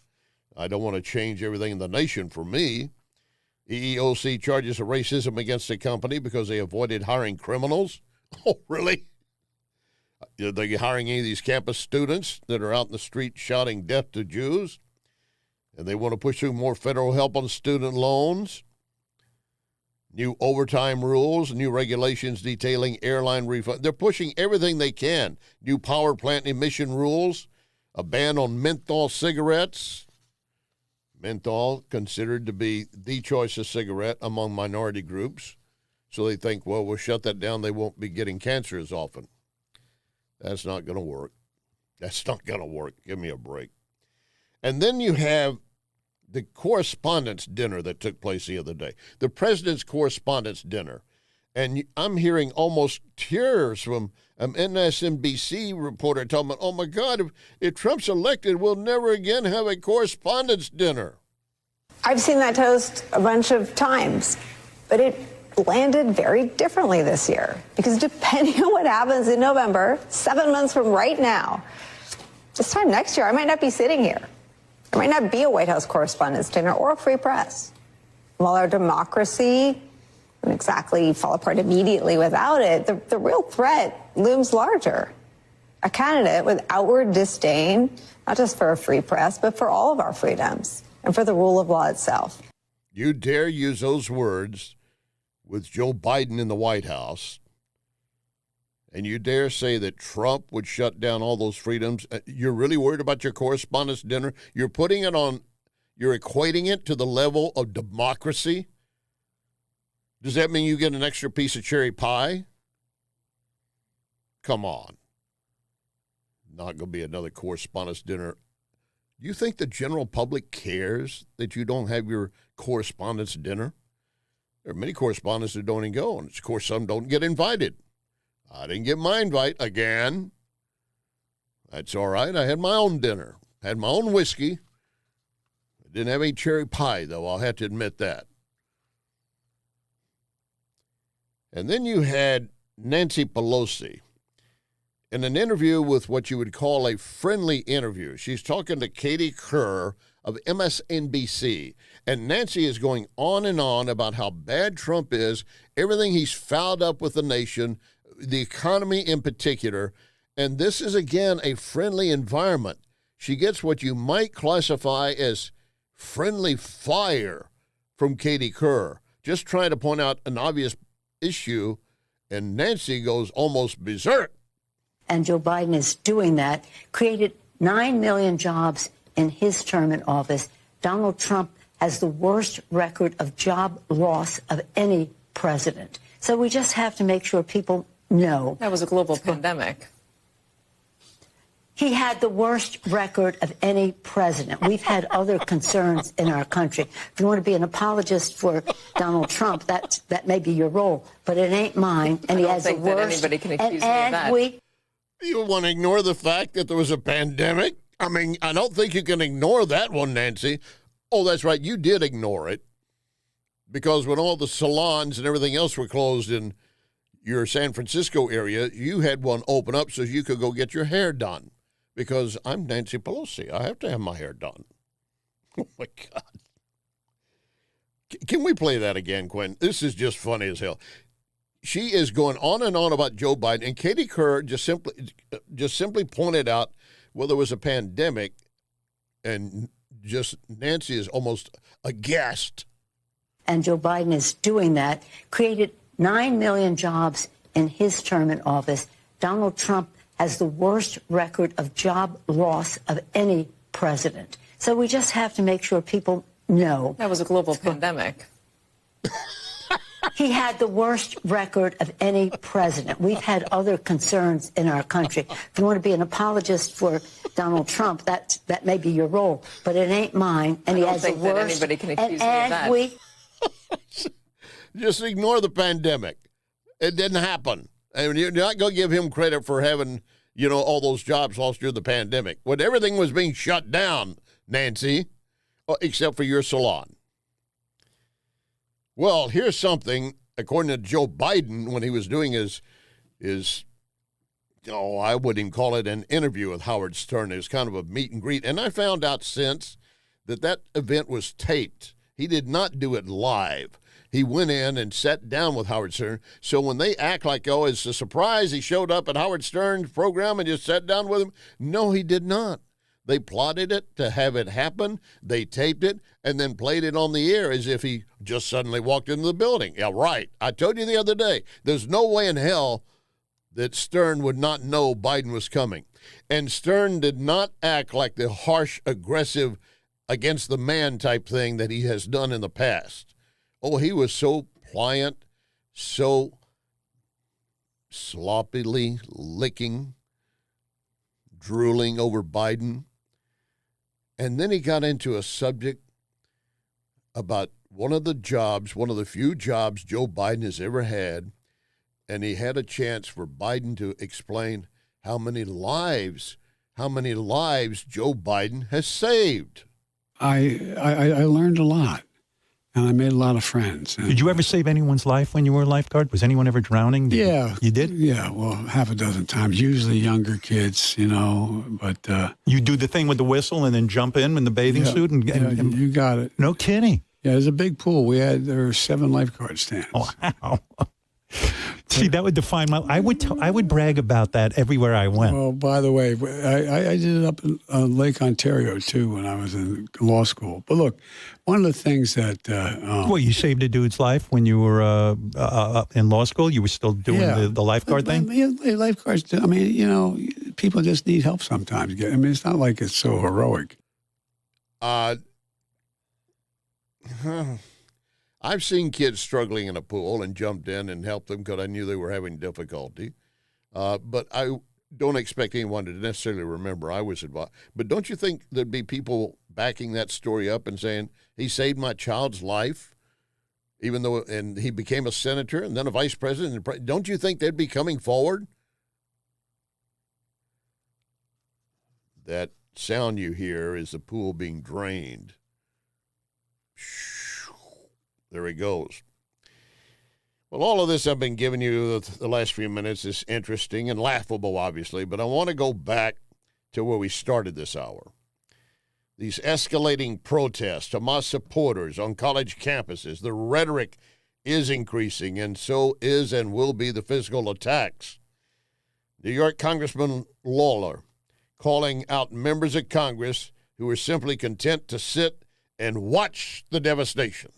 I don't want to change everything in the nation for me. EEOC charges of racism against the company because they avoided hiring criminals. Oh, really? Are they hiring any of these campus students that are out in the street shouting death to Jews? And they want to push through more federal help on student loans. New overtime rules, new regulations detailing airline refund. They're pushing everything they can. New power plant emission rules, a ban on menthol cigarettes. Menthol considered to be the choice of cigarette among minority groups. So they think, well, we'll shut that down. They won't be getting cancer as often. That's not going to work. That's not going to work. Give me a break. And then you have the correspondence dinner that took place the other day, the president's correspondence dinner. And I'm hearing almost tears from an MSNBC reporter talking about, oh, my God, if Trump's elected, we'll never again have a correspondence dinner. I've seen that toast a bunch of times, but it landed very differently this year because depending on what happens in November, 7 months from right now, this time next year, I might not be sitting here. There might not be a White House correspondence dinner or a free press. While our democracy wouldn't exactly fall apart immediately without it, the real threat looms larger. A candidate with outward disdain, not just for a free press, but for all of our freedoms and for the rule of law itself. You dare use those words with Joe Biden in the White House, and you dare say that Trump would shut down all those freedoms? You're really worried about your correspondence dinner? You're equating it to the level of democracy? Does that mean you get an extra piece of cherry pie? Come on. Not going to be another correspondence dinner. Do you think the general public cares that you don't have your correspondence dinner? There are many correspondents that don't even go, and of course some don't get invited. I didn't get my invite again. That's all right. I had my own dinner, had my own whiskey. I didn't have any cherry pie, though. I'll have to admit that. And then you had Nancy Pelosi in an interview with what you would call a friendly interview. She's talking to Katie Kerr of MSNBC. And Nancy is going on and on about how bad Trump is, everything he's fouled up with the nation, the economy in particular. And this is, again, a friendly environment. She gets what you might classify as friendly fire from Katie Kerr, just trying to point out an obvious issue, and Nancy goes almost berserk. And Joe Biden is doing that, created 9 million jobs in his term in office. Donald Trump has the worst record of job loss of any president. So we just have to make sure people know. That was a global pandemic. He had the worst record of any president. We've had other concerns in our country. If you want to be an apologist for Donald Trump, that may be your role, but it ain't mine. And he has the worst. I don't think that anybody can accuse me of that. You want to ignore the fact that there was a pandemic? I mean, I don't think you can ignore that one, Nancy. Oh, that's right. You did ignore it because when all the salons and everything else were closed in your San Francisco area, you had one open up so you could go get your hair done. Because I'm Nancy Pelosi. I have to have my hair done. Oh, my God. Can we play that again, Quinn? This is just funny as hell. She is going on and on about Joe Biden, and Katie Kerr just simply pointed out, well, there was a pandemic, and just Nancy is almost aghast. And Joe Biden is doing that, created 9 million jobs in his term in office. Donald Trump has the worst record of job loss of any president. So we just have to make sure people know. That was a global pandemic. He had the worst record of any president. We've had other concerns in our country. If you want to be an apologist for Donald Trump, that may be your role, but it ain't mine. And I he don't has think the that worst. anybody can accuse me of that. Just ignore the pandemic. It didn't happen. And you're not going to give him credit for having, all those jobs lost during the pandemic. When everything was being shut down, Nancy, except for your salon. Well, here's something, according to Joe Biden, when he was doing his I wouldn't even call it an interview with Howard Stern. It was kind of a meet and greet. And I found out since that event was taped. He did not do it live. He went in and sat down with Howard Stern. So when they act like, it's a surprise, he showed up at Howard Stern's program and just sat down with him. No, he did not. They plotted it to have it happen. They taped it and then played it on the air as if he just suddenly walked into the building. Yeah, right. I told you the other day, there's no way in hell that Stern would not know Biden was coming. And Stern did not act like the harsh, aggressive, against the man type thing that he has done in the past. Oh, he was so pliant, so sloppily licking, drooling over Biden. And then he got into a subject about one of the few jobs Joe Biden has ever had. And he had a chance for Biden to explain how many lives Joe Biden has saved. I learned a lot, and I made a lot of friends. Did you ever save anyone's life when you were a lifeguard? Was anyone ever drowning? Yeah. You did? Yeah, well, half a dozen times, usually younger kids, but... you do the thing with the whistle and then jump in the bathing suit? And you got it. No kidding. Yeah, there's a big pool. There were 7 lifeguard stands. Wow. See, that would define my... I would brag about that everywhere I went. Well, by the way, I did it up in Lake Ontario, too, when I was in law school. But look, one of the things that... you saved a dude's life when you were in law school? You were still doing the lifeguard thing? Yeah, lifeguards, people just need help sometimes. It's not like it's so heroic. I've seen kids struggling in a pool and jumped in and helped them because I knew they were having difficulty. But I don't expect anyone to necessarily remember I was involved. But don't you think there'd be people backing that story up and saying, he saved my child's life, even though and he became a senator and then a vice president? Don't you think they'd be coming forward? That sound you hear is the pool being drained. There he goes. Well, all of this I've been giving you the last few minutes is interesting and laughable, obviously, but I want to go back to where we started this hour. These escalating protests, Hamas supporters on college campuses, the rhetoric is increasing, and so is and will be the physical attacks. New York Congressman Lawler calling out members of Congress who are simply content to sit and watch the devastation.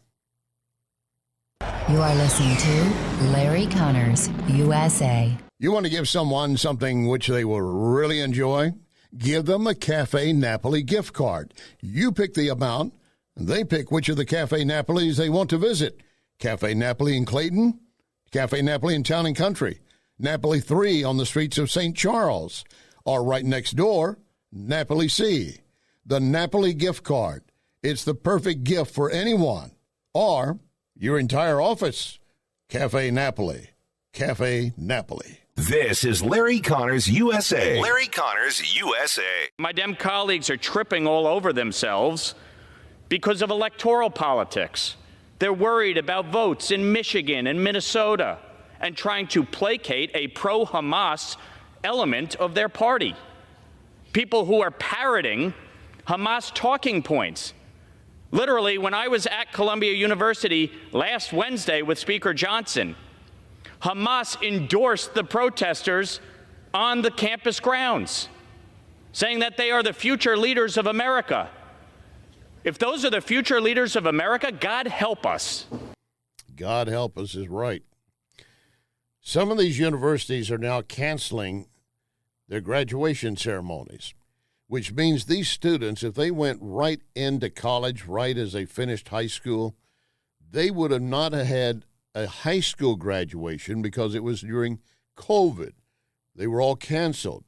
You are listening to Larry Connors, USA. You want to give someone something which they will really enjoy? Give them a Cafe Napoli gift card. You pick the amount, and they pick which of the Cafe Napolis they want to visit. Cafe Napoli in Clayton, Cafe Napoli in Town and Country, Napoli 3 on the streets of St. Charles, or right next door, Napoli C. The Napoli gift card. It's the perfect gift for anyone or your entire office. Cafe Napoli. Cafe Napoli. This is Larry Connors USA. Larry Connors USA. My Dem colleagues are tripping all over themselves because of electoral politics. They're worried about votes in Michigan and Minnesota and trying to placate a pro-Hamas element of their party. People who are parroting Hamas talking points. Literally, when I was at Columbia University last Wednesday with Speaker Johnson, Hamas endorsed the protesters on the campus grounds, saying that they are the future leaders of America. If those are the future leaders of America, God help us. God help us is right. Some of these universities are now canceling their graduation ceremonies, which means these students, if they went right into college right as they finished high school, they would have not had a high school graduation because it was during COVID. They were all canceled.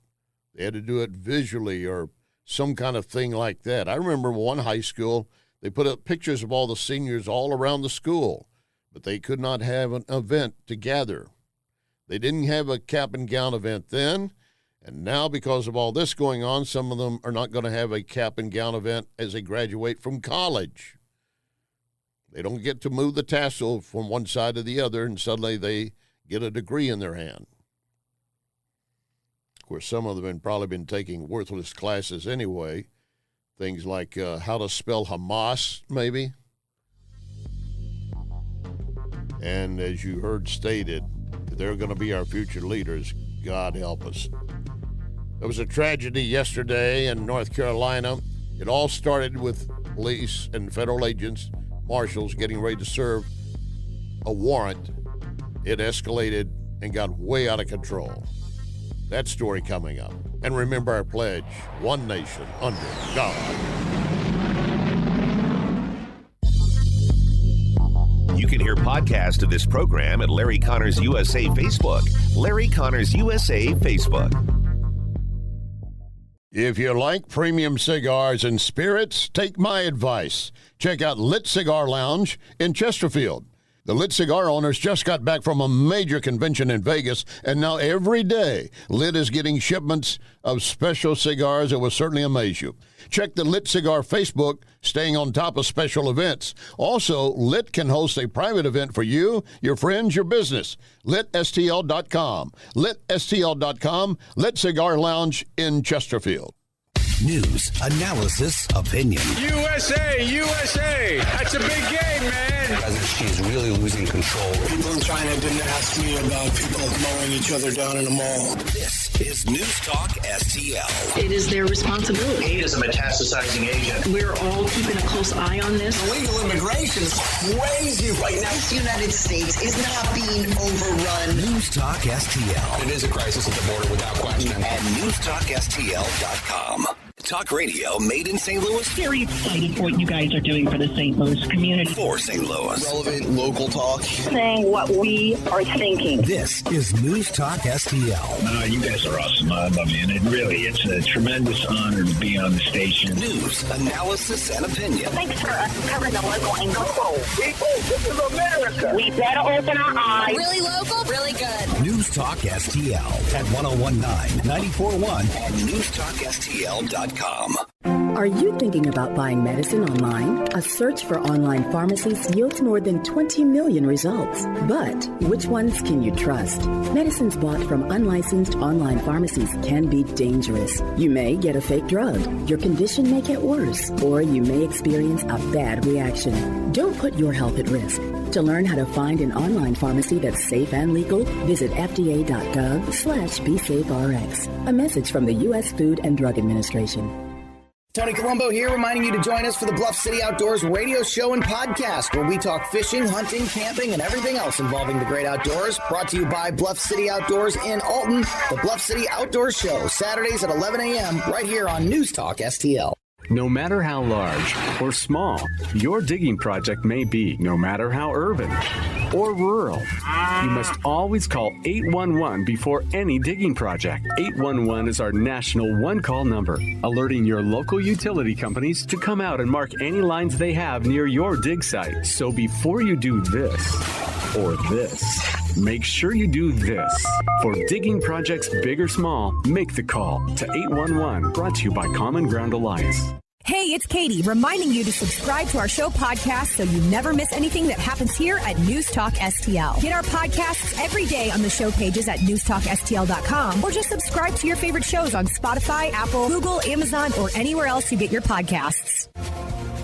They had to do it visually or some kind of thing like that. I remember one high school, they put up pictures of all the seniors all around the school, but they could not have an event to gather. They didn't have a cap and gown event then, and now because of all this going on, some of them are not going to have a cap and gown event as they graduate from college. They don't get to move the tassel from one side to the other, and suddenly they get a degree in their hand. Of course, some of them have probably been taking worthless classes anyway, things like how to spell Hamas, maybe. And as you heard stated, they're going to be our future leaders. God help us. There was a tragedy yesterday in North Carolina. It all started with police and federal agents, marshals, getting ready to serve a warrant. It escalated and got way out of control. That story coming up. And remember our pledge, one nation under God. You can hear podcasts of this program at Larry Connors USA Facebook. Larry Connors USA Facebook. If you like premium cigars and spirits, take my advice. Check out Lit Cigar Lounge in Chesterfield. The Lit Cigar owners just got back from a major convention in Vegas, and now every day, Lit is getting shipments of special cigars that will certainly amaze you. Check the Lit Cigar Facebook, staying on top of special events. Also, Lit can host a private event for you, your friends, your business. LitSTL.com. LitSTL.com. Lit Cigar Lounge in Chesterfield. News, analysis, opinion. USA, USA. That's a big game, man. She's really losing control. People in China didn't ask me about people mowing each other down in a mall. This is News Talk STL. It is their responsibility. He is a metastasizing agent. We're all keeping a close eye on this. Illegal immigration is crazy right now. The United States is not being overrun. News Talk STL. It is a crisis at the border without question. At newstalkstl.com. Talk radio made in St. Louis. Very excited for what you guys are doing for the St. Louis community. For St. Louis. Relevant local talk. Saying what we are thinking. This is News Talk STL. You guys are awesome. I love you. And it's a tremendous honor to be on the station. News, analysis, and opinion. Thanks for covering the local angle. People, this is America. We better open our eyes. Really local, really good. News Talk STL at 1019, 94.1 and newstalkstl.com. Are you thinking about buying medicine online? A search for online pharmacies yields more than 20 million results. But which ones can you trust? Medicines bought from unlicensed online pharmacies can be dangerous. You may get a fake drug, your condition may get worse, or you may experience a bad reaction. Don't put your health at risk. To learn how to find an online pharmacy that's safe and legal, visit fda.gov/BeSafeRx. A message from the U.S. Food and Drug Administration. Tony Colombo here, reminding you to join us for the Bluff City Outdoors radio show and podcast, where we talk fishing, hunting, camping, and everything else involving the great outdoors. Brought to you by Bluff City Outdoors in Alton. The Bluff City Outdoors Show, Saturdays at 11 a.m. right here on News Talk STL. No matter how large or small your digging project may be, no matter how urban or rural, you must always call 811 before any digging project. 811 is our national one-call number, alerting your local utility companies to come out and mark any lines they have near your dig site. So before you do this or this, make sure you do this. For digging projects big or small, make the call to 811. Brought to you by Common Ground Alliance. Hey, it's Katie, reminding you to subscribe to our show podcast so you never miss anything that happens here at News Talk STL. Get our podcasts every day on the show pages at newstalkstl.com, or just subscribe to your favorite shows on Spotify, Apple, Google, Amazon, or anywhere else you get your podcasts.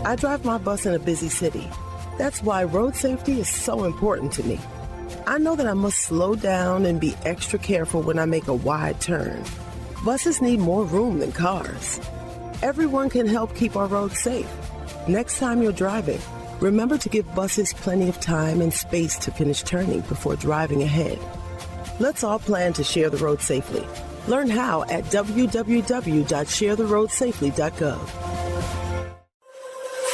I drive my bus in a busy city. That's why road safety is so important to me. I know that I must slow down and be extra careful when I make a wide turn. Buses need more room than cars. Everyone can help keep our roads safe. Next time you're driving, remember to give buses plenty of time and space to finish turning before driving ahead. Let's all plan to share the road safely. Learn how at www.sharetheroadsafely.gov.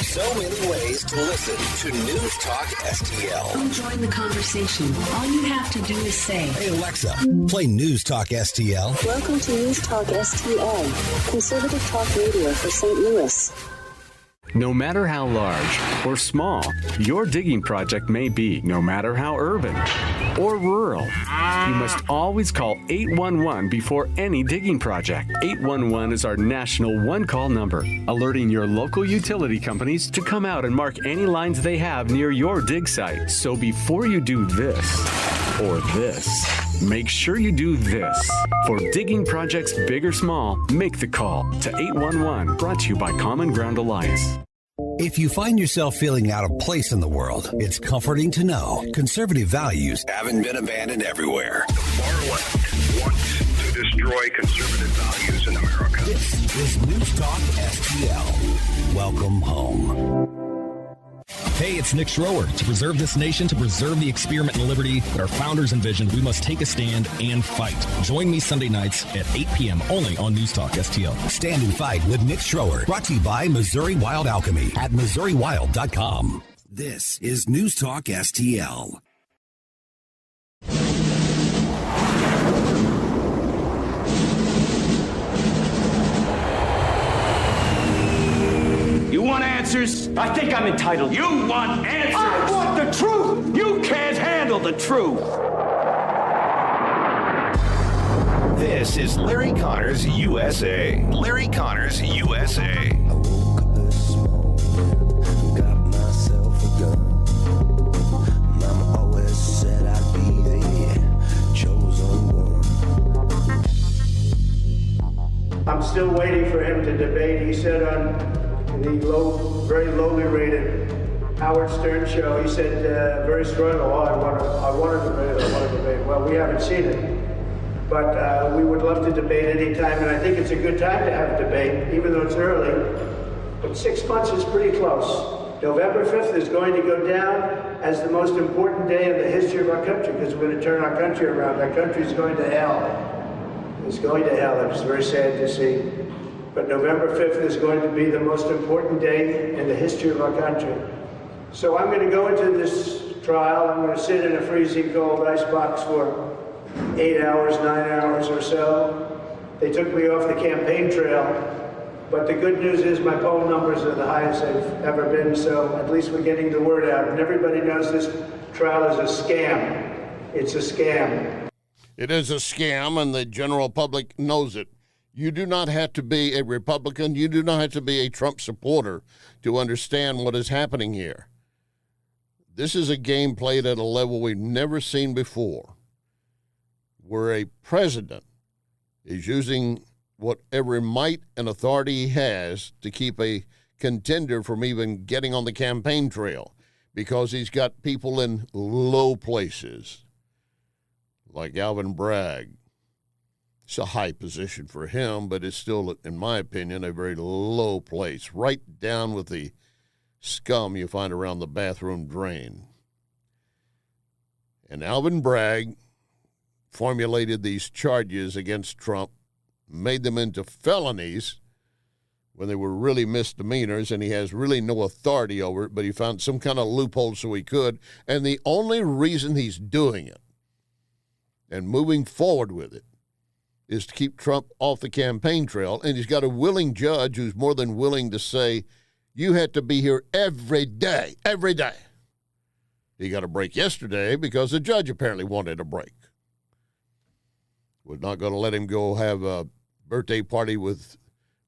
So many ways to listen to News Talk STL. Come join the conversation. All you have to do is say, Hey Alexa, play News Talk STL. Welcome to News Talk STL, conservative talk radio for St. Louis. No matter how large or small your digging project may be, no matter how urban or rural, you must always call 811 before any digging project. 811 is our national one-call number, alerting your local utility companies to come out and mark any lines they have near your dig site. So before you do this or this, make sure you do this. For digging projects big or small, make the call to 811. Brought to you by Common Ground Alliance. If you find yourself feeling out of place in the world, it's comforting to know conservative values haven't been abandoned everywhere. The far left wants to destroy conservative values in America. This is News Talk STL. Welcome home. Hey, it's Nick Schroer. To preserve this nation, to preserve the experiment in liberty that our founders envisioned, we must take a stand and fight. Join me Sunday nights at 8 p.m. only on News Talk STL. Stand and fight with Nick Schroer. Brought to you by Missouri Wild Alchemy at MissouriWild.com. This is News Talk STL. You want answers? I think I'm entitled. You want answers? I want the truth! You can't handle the truth! This is Larry Connors USA. Larry Connors USA. I woke up this morning, got myself a gun. Mama always said I'd be the chosen one. I'm still waiting for him to debate. He said on the very lowly rated Howard Stern show, he said very strongly, I want to debate. Well, we haven't seen it, but we would love to debate anytime, and I think it's a good time to have a debate, even though it's early. But 6 months is pretty close. November 5th is going to go down as the most important day in the history of our country, because we're going to turn our country around. Our country is going to hell. It's going to hell. It's very sad to see. But November 5th is going to be the most important day in the history of our country. So I'm going to go into this trial. I'm going to sit in a freezing cold icebox for 8 hours, 9 hours or so. They took me off the campaign trail. But the good news is my poll numbers are the highest they've ever been, so at least we're getting the word out. And everybody knows this trial is a scam. It's a scam. It is a scam, and the general public knows it. You do not have to be a Republican. You do not have to be a Trump supporter to understand what is happening here. This is a game played at a level we've never seen before, where a president is using whatever might and authority he has to keep a contender from even getting on the campaign trail, because he's got people in low places, like Alvin Bragg. It's a high position for him, but it's still, in my opinion, a very low place, right down with the scum you find around the bathroom drain. And Alvin Bragg formulated these charges against Trump, made them into felonies, when they were really misdemeanors, and he has really no authority over it, but he found some kind of loophole so he could. And the only reason he's doing it and moving forward with it is to keep Trump off the campaign trail. And he's got a willing judge who's more than willing to say, you have to be here every day, every day. He got a break yesterday because the judge apparently wanted a break. Was not going to let him go have a birthday party with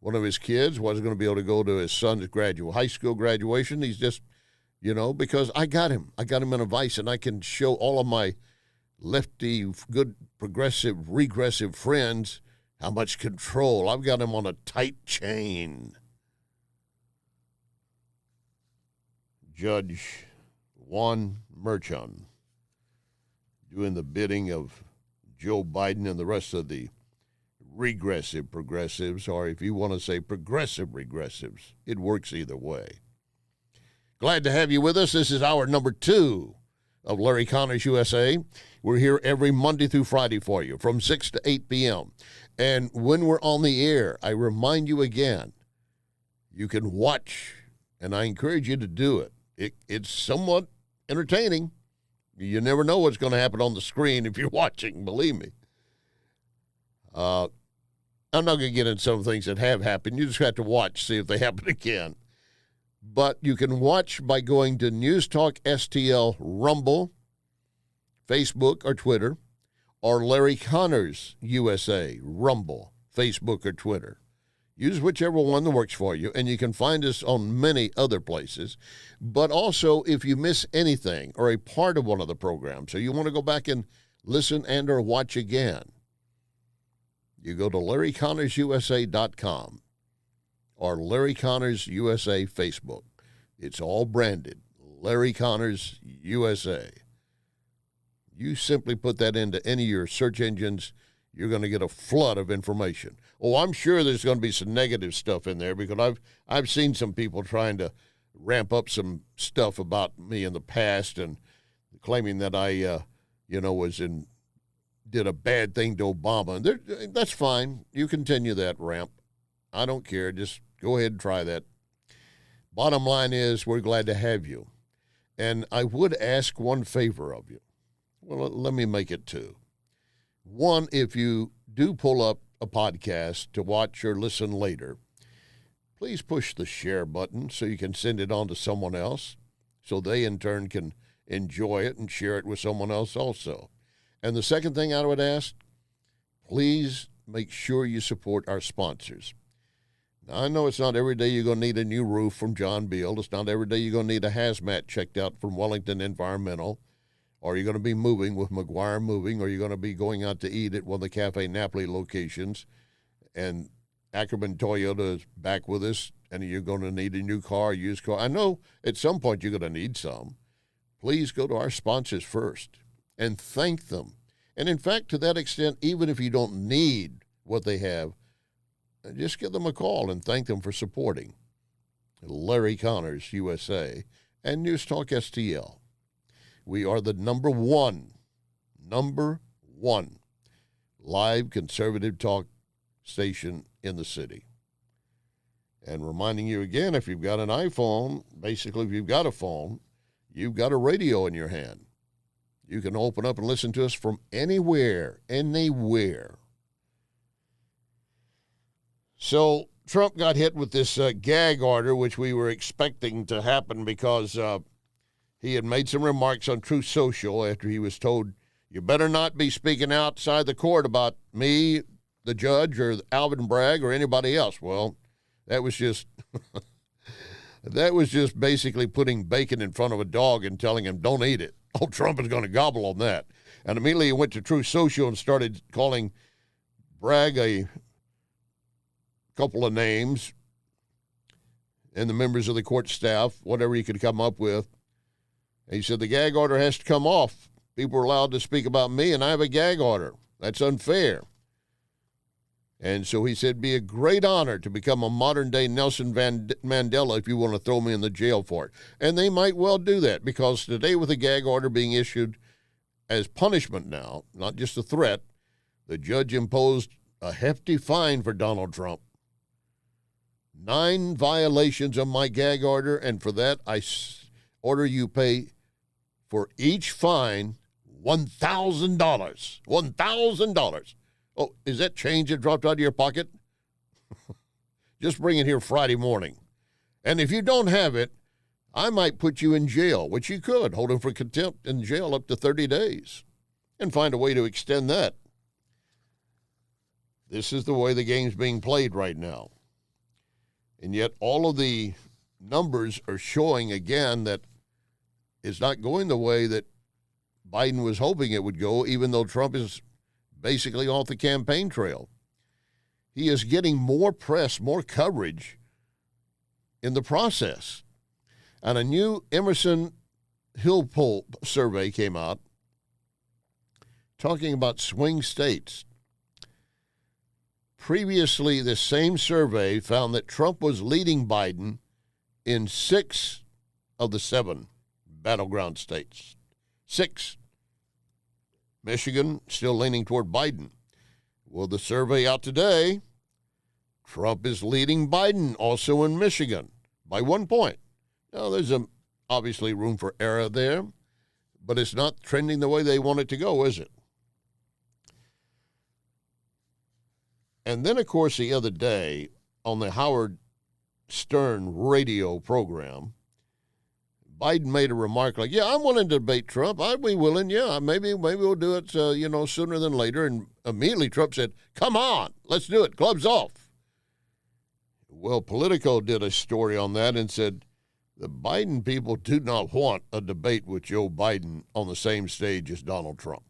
one of his kids. Wasn't going to be able to go to his son's high school graduation. He's just, because I got him. I got him in a vice, and I can show all of my lefty, good, progressive, regressive friends how much control. I've got him on a tight chain. Judge Juan Merchan doing the bidding of Joe Biden and the rest of the regressive progressives, or if you want to say progressive regressives, it works either way. Glad to have you with us. This is hour number 2 of Larry Connors USA. We're here every Monday through Friday for you from 6 to 8 p.m. And when we're on the air, I remind you again, you can watch, and I encourage you to do it. It's somewhat entertaining. You never know what's going to happen on the screen if you're watching, believe me. I'm not going to get into some things that have happened. You just have to watch, see if they happen again. But you can watch by going to News Talk STL Rumble, Facebook or Twitter, or Larry Connors USA Rumble, Facebook or Twitter. Use whichever one that works for you, and you can find us on many other places. But also, if you miss anything or a part of one of the programs, so you want to go back and listen and or watch again, you go to LarryConnersUSA.com or Larry Connors USA Facebook. It's all branded, Larry Connors USA. You simply put that into any of your search engines, you're going to get a flood of information. Oh, I'm sure there's going to be some negative stuff in there because I've seen some people trying to ramp up some stuff about me in the past and claiming that I, did a bad thing to Obama. That's fine. You continue that ramp. I don't care. Just go ahead and try that. Bottom line is we're glad to have you. And I would ask one favor of you. Well, let me make it 2. One, if you do pull up a podcast to watch or listen later, please push the share button so you can send it on to someone else so they in turn can enjoy it and share it with someone else also. And the second thing I would ask, please make sure you support our sponsors. Now, I know it's not every day you're going to need a new roof from John Beal. It's not every day you're going to need a hazmat checked out from Wellington Environmental. Or you're going to be moving with McGuire Moving, or you're going to be going out to eat at one of the Cafe Napoli locations, and Ackerman Toyota is back with us, and you're going to need a new car, used car. I know at some point you're going to need some. Please go to our sponsors first and thank them. And in fact, to that extent, even if you don't need what they have, just give them a call and thank them for supporting Larry Connors USA and News Talk STL. We are the number one live conservative talk station in the city. And reminding you again, if you've got an iPhone, basically if you've got a phone, you've got a radio in your hand. You can open up and listen to us from anywhere. So Trump got hit with this gag order, which we were expecting to happen because he had made some remarks on Truth Social after he was told, you better not be speaking outside the court about me, the judge, or Alvin Bragg, or anybody else. Well, that was just basically putting bacon in front of a dog and telling him, don't eat it. Oh, Trump is going to gobble on that. And immediately he went to Truth Social and started calling Bragg a couple of names and the members of the court staff, whatever he could come up with. And he said, the gag order has to come off. People are allowed to speak about me, and I have a gag order. That's unfair. And so he said, it'd be a great honor to become a modern-day Nelson Mandela if you want to throw me in the jail for it. And they might well do that, because today with a gag order being issued as punishment now, not just a threat, the judge imposed a hefty fine for Donald Trump. 9 violations of my gag order, and for that I order you pay for each fine $1,000. $1,000. Oh, is that change that dropped out of your pocket? Just bring it here Friday morning. And if you don't have it, I might put you in jail, which you could, hold him for contempt in jail up to 30 days, and find a way to extend that. This is the way the game's being played right now. And yet all of the numbers are showing again that it's not going the way that Biden was hoping it would go, even though Trump is basically off the campaign trail. He is getting more press, more coverage in the process. And a new Emerson Hill poll survey came out talking about swing states. Previously, this same survey found that Trump was leading Biden in 6 of the 7 battleground states. 6. Michigan still leaning toward Biden. Well, the survey out today, Trump is leading Biden also in Michigan by 1 point. Now, there's obviously room for error there, but it's not trending the way they want it to go, is it? And then, of course, the other day on the Howard Stern radio program, Biden made a remark like, yeah, I'm willing to debate Trump. I'd be willing. Yeah, maybe we'll do it, sooner than later. And immediately Trump said, come on, let's do it. Gloves off. Well, Politico did a story on that and said, the Biden people do not want a debate with Joe Biden on the same stage as Donald Trump.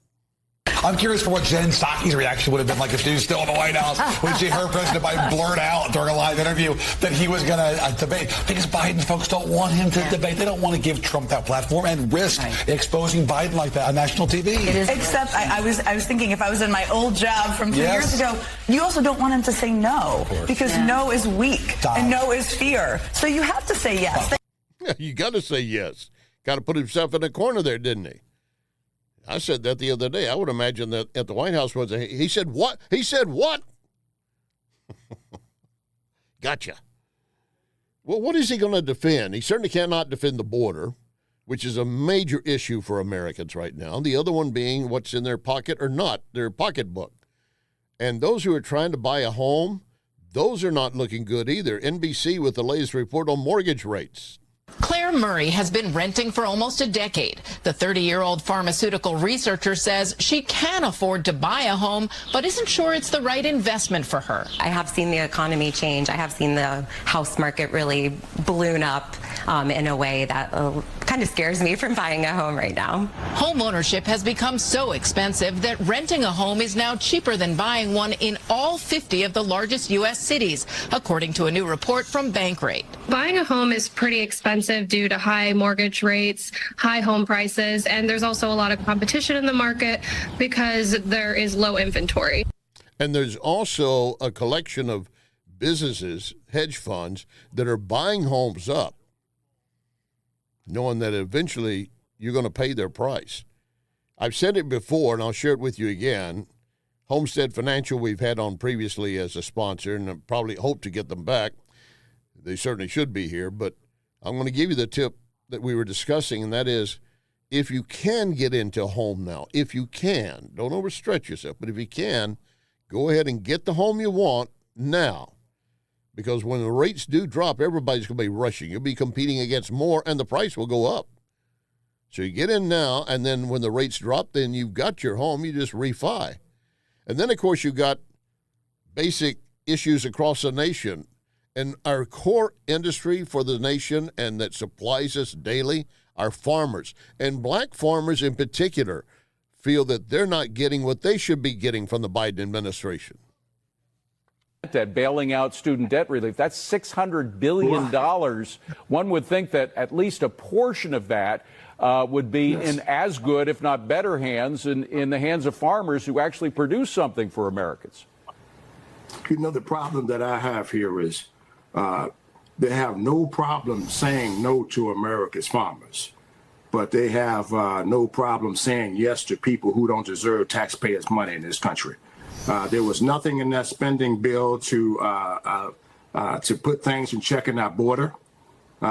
I'm curious for what Jen Psaki's reaction would have been like if she was still in the White House when she heard President Biden blurt out during a live interview that he was going to debate. Because Biden folks don't want him to debate. They don't want to give Trump that platform and risk exposing Biden like that on national TV. Except I was thinking if I was in my old job from 2 years ago, you also don't want him to say no because no is weak and no is fear. So you have to say yes. You got to say yes. Got to put himself in a corner there, didn't he? I said that the other day. I would imagine that at the White House was he said what? He said what? Gotcha. Well, what is he going to defend? He certainly cannot defend the border, which is a major issue for Americans right now. The other one being what's in their pocket or not, their pocketbook. And those who are trying to buy a home, those are not looking good either. NBC with the latest report on mortgage rates. Claire Murray has been renting for almost a decade. The 30-year-old pharmaceutical researcher says she can afford to buy a home, but isn't sure it's the right investment for her. I have seen the economy change. I have seen the house market really balloon up in a way that kind of scares me from buying a home right now. Home ownership has become so expensive that renting a home is now cheaper than buying one in all 50 of the largest U.S. cities, according to a new report from Bankrate. Buying a home is pretty expensive due to high mortgage rates, high home prices, and there's also a lot of competition in the market because there is low inventory. And there's also a collection of businesses, hedge funds, that are buying homes up, knowing that eventually you're going to pay their price. I've said it before, and I'll share it with you again. Homestead Financial we've had on previously as a sponsor, and I probably hope to get them back. They certainly should be here, but I'm going to give you the tip that we were discussing, and that is if you can get into a home now, if you can, don't overstretch yourself, but if you can, go ahead and get the home you want now. Because when the rates do drop, everybody's going to be rushing. You'll be competing against more, and the price will go up. So you get in now, and then when the rates drop, then you've got your home. You just refi. And then, of course, you've got basic issues across the nation. And our core industry for the nation and that supplies us daily are farmers. And black farmers in particular feel that they're not getting what they should be getting from the Biden administration. That bailing out student debt relief, that's $600 billion. One would think that at least a portion of that would be in as good, if not better hands, in the hands of farmers who actually produce something for Americans. You know, the problem that I have here is they have no problem saying no to America's farmers, but they have no problem saying yes to people who don't deserve taxpayers' money in this country. There was nothing in that spending bill to to put things in check in our border.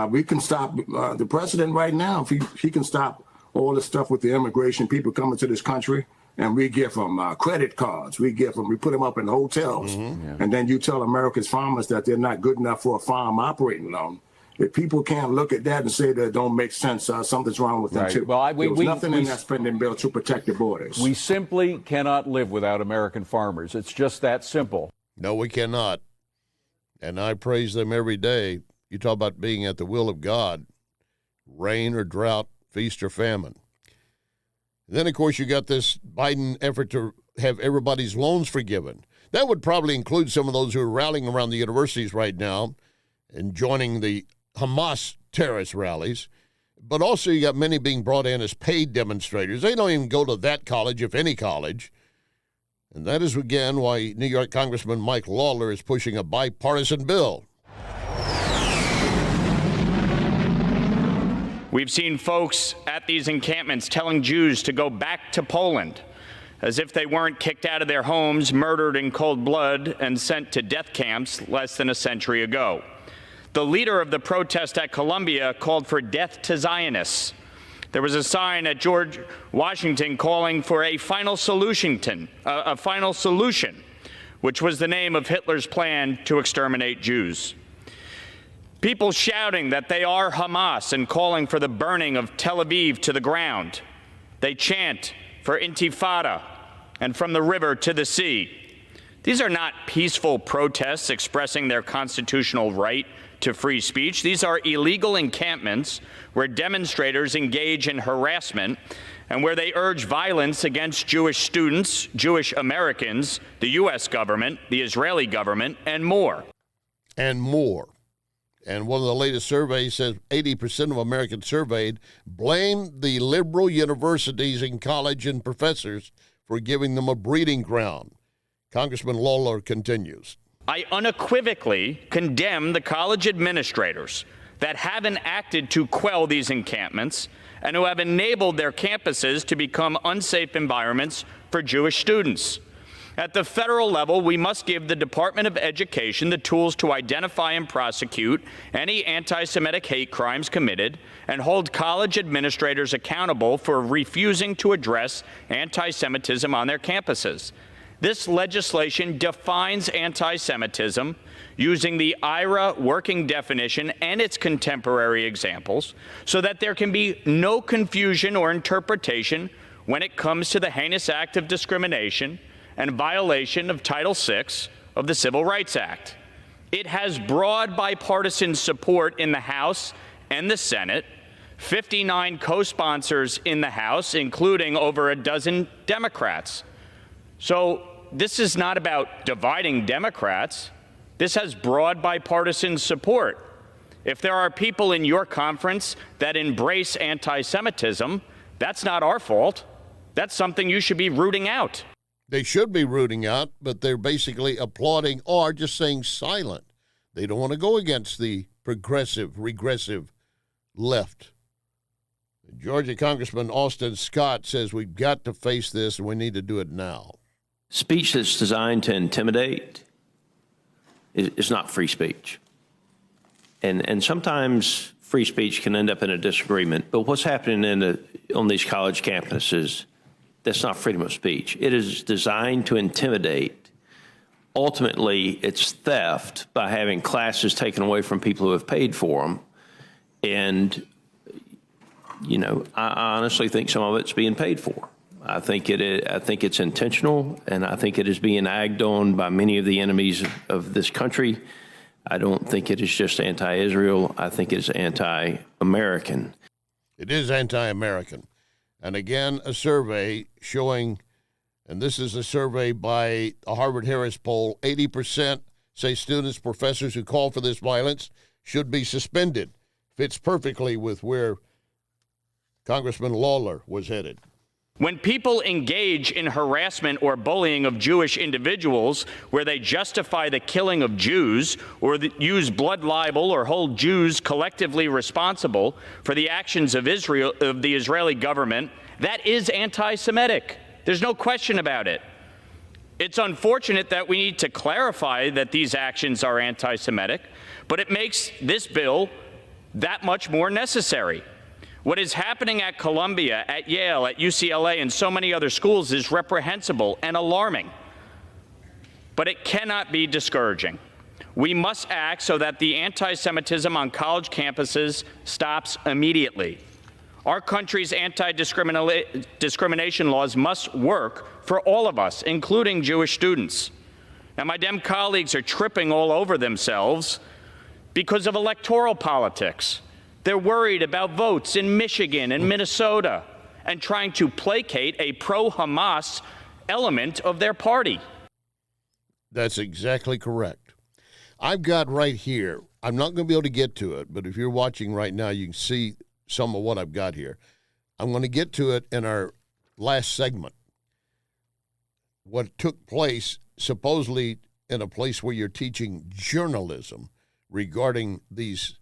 We can stop the president right now. If he can stop all the stuff with the immigration, people coming to this country, and we give them credit cards. We put them up in hotels. And then you tell America's farmers that they're not good enough for a farm operating loan. If people can't look at that and say that it don't make sense, something's wrong with them too. Well, there was nothing in that spending bill to protect the borders. We simply cannot live without American farmers. It's just that simple. No, we cannot. And I praise them every day. You talk about being at the will of God, rain or drought, feast or famine. And then, of course, you got this Biden effort to have everybody's loans forgiven. That would probably include some of those who are rallying around the universities right now and joining the Hamas terrorist rallies. But also you got many being brought in as paid demonstrators. They don't even go to that college, if any college. And that is, again, why New York Congressman Mike Lawler is pushing a bipartisan bill. We've seen folks at these encampments telling Jews to go back to Poland, as if they weren't kicked out of their homes, murdered in cold blood, and sent to death camps less than a century ago. The leader of the protest at Columbia called for death to Zionists. There was a sign at George Washington calling for a final solution, which was the name of Hitler's plan to exterminate Jews. People shouting that they are Hamas and calling for the burning of Tel Aviv to the ground. They chant for Intifada and from the river to the sea. These are not peaceful protests expressing their constitutional right to free speech. These are illegal encampments where demonstrators engage in harassment and where they urge violence against Jewish students, Jewish Americans, the U.S. government, the Israeli government, and more. And more. And one of the latest surveys says 80% of Americans surveyed blame the liberal universities and college and professors for giving them a breeding ground. Congressman Lawler continues. I unequivocally condemn the college administrators that haven't acted to quell these encampments and who have enabled their campuses to become unsafe environments for Jewish students. At the federal level, we must give the Department of Education the tools to identify and prosecute any anti-Semitic hate crimes committed and hold college administrators accountable for refusing to address anti-Semitism on their campuses. This legislation defines anti-Semitism using the IRA working definition and its contemporary examples so that there can be no confusion or interpretation when it comes to the heinous act of discrimination and violation of Title VI of the Civil Rights Act. It has broad bipartisan support in the House and the Senate, 59 co-sponsors in the House, including over a dozen Democrats. So this is not about dividing Democrats. This has broad bipartisan support. If there are people in your conference that embrace anti-Semitism, that's not our fault. That's something you should be rooting out. They should be rooting out, but they're basically applauding or just saying silent. They don't want to go against the progressive, regressive left. Georgia Congressman Austin Scott says we've got to face this and we need to do it now. Speech that's designed to intimidate is not free speech. And sometimes free speech can end up in a disagreement. But what's happening on these college campuses, that's not freedom of speech. It is designed to intimidate. Ultimately, it's theft by having classes taken away from people who have paid for them. And, you know, I honestly think some of it's being paid for. I think it's intentional, and I think it is being egged on by many of the enemies of this country. I don't think it is just anti-Israel. I think it's anti-American. It is anti-American. And again, a survey showing, and this is a survey by a Harvard-Harris poll, 80% say students, professors who call for this violence should be suspended. Fits perfectly with where Congressman Lawler was headed. When people engage in harassment or bullying of Jewish individuals where they justify the killing of Jews or use blood libel or hold Jews collectively responsible for the actions of Israel, of the Israeli government, that is anti-Semitic. There's no question about it. It's unfortunate that we need to clarify that these actions are anti-Semitic, but it makes this bill that much more necessary. What is happening at Columbia, at Yale, at UCLA, and so many other schools is reprehensible and alarming. But it cannot be discouraging. We must act so that the anti-Semitism on college campuses stops immediately. Our country's anti-discrimination laws must work for all of us, including Jewish students. Now, my Dem colleagues are tripping all over themselves because of electoral politics. They're worried about votes in Michigan and Minnesota and trying to placate a pro-Hamas element of their party. That's exactly correct. I've got right here, I'm not going to be able to get to it, but if you're watching right now, you can see some of what I've got here. I'm going to get to it in our last segment. What took place supposedly in a place where you're teaching journalism regarding these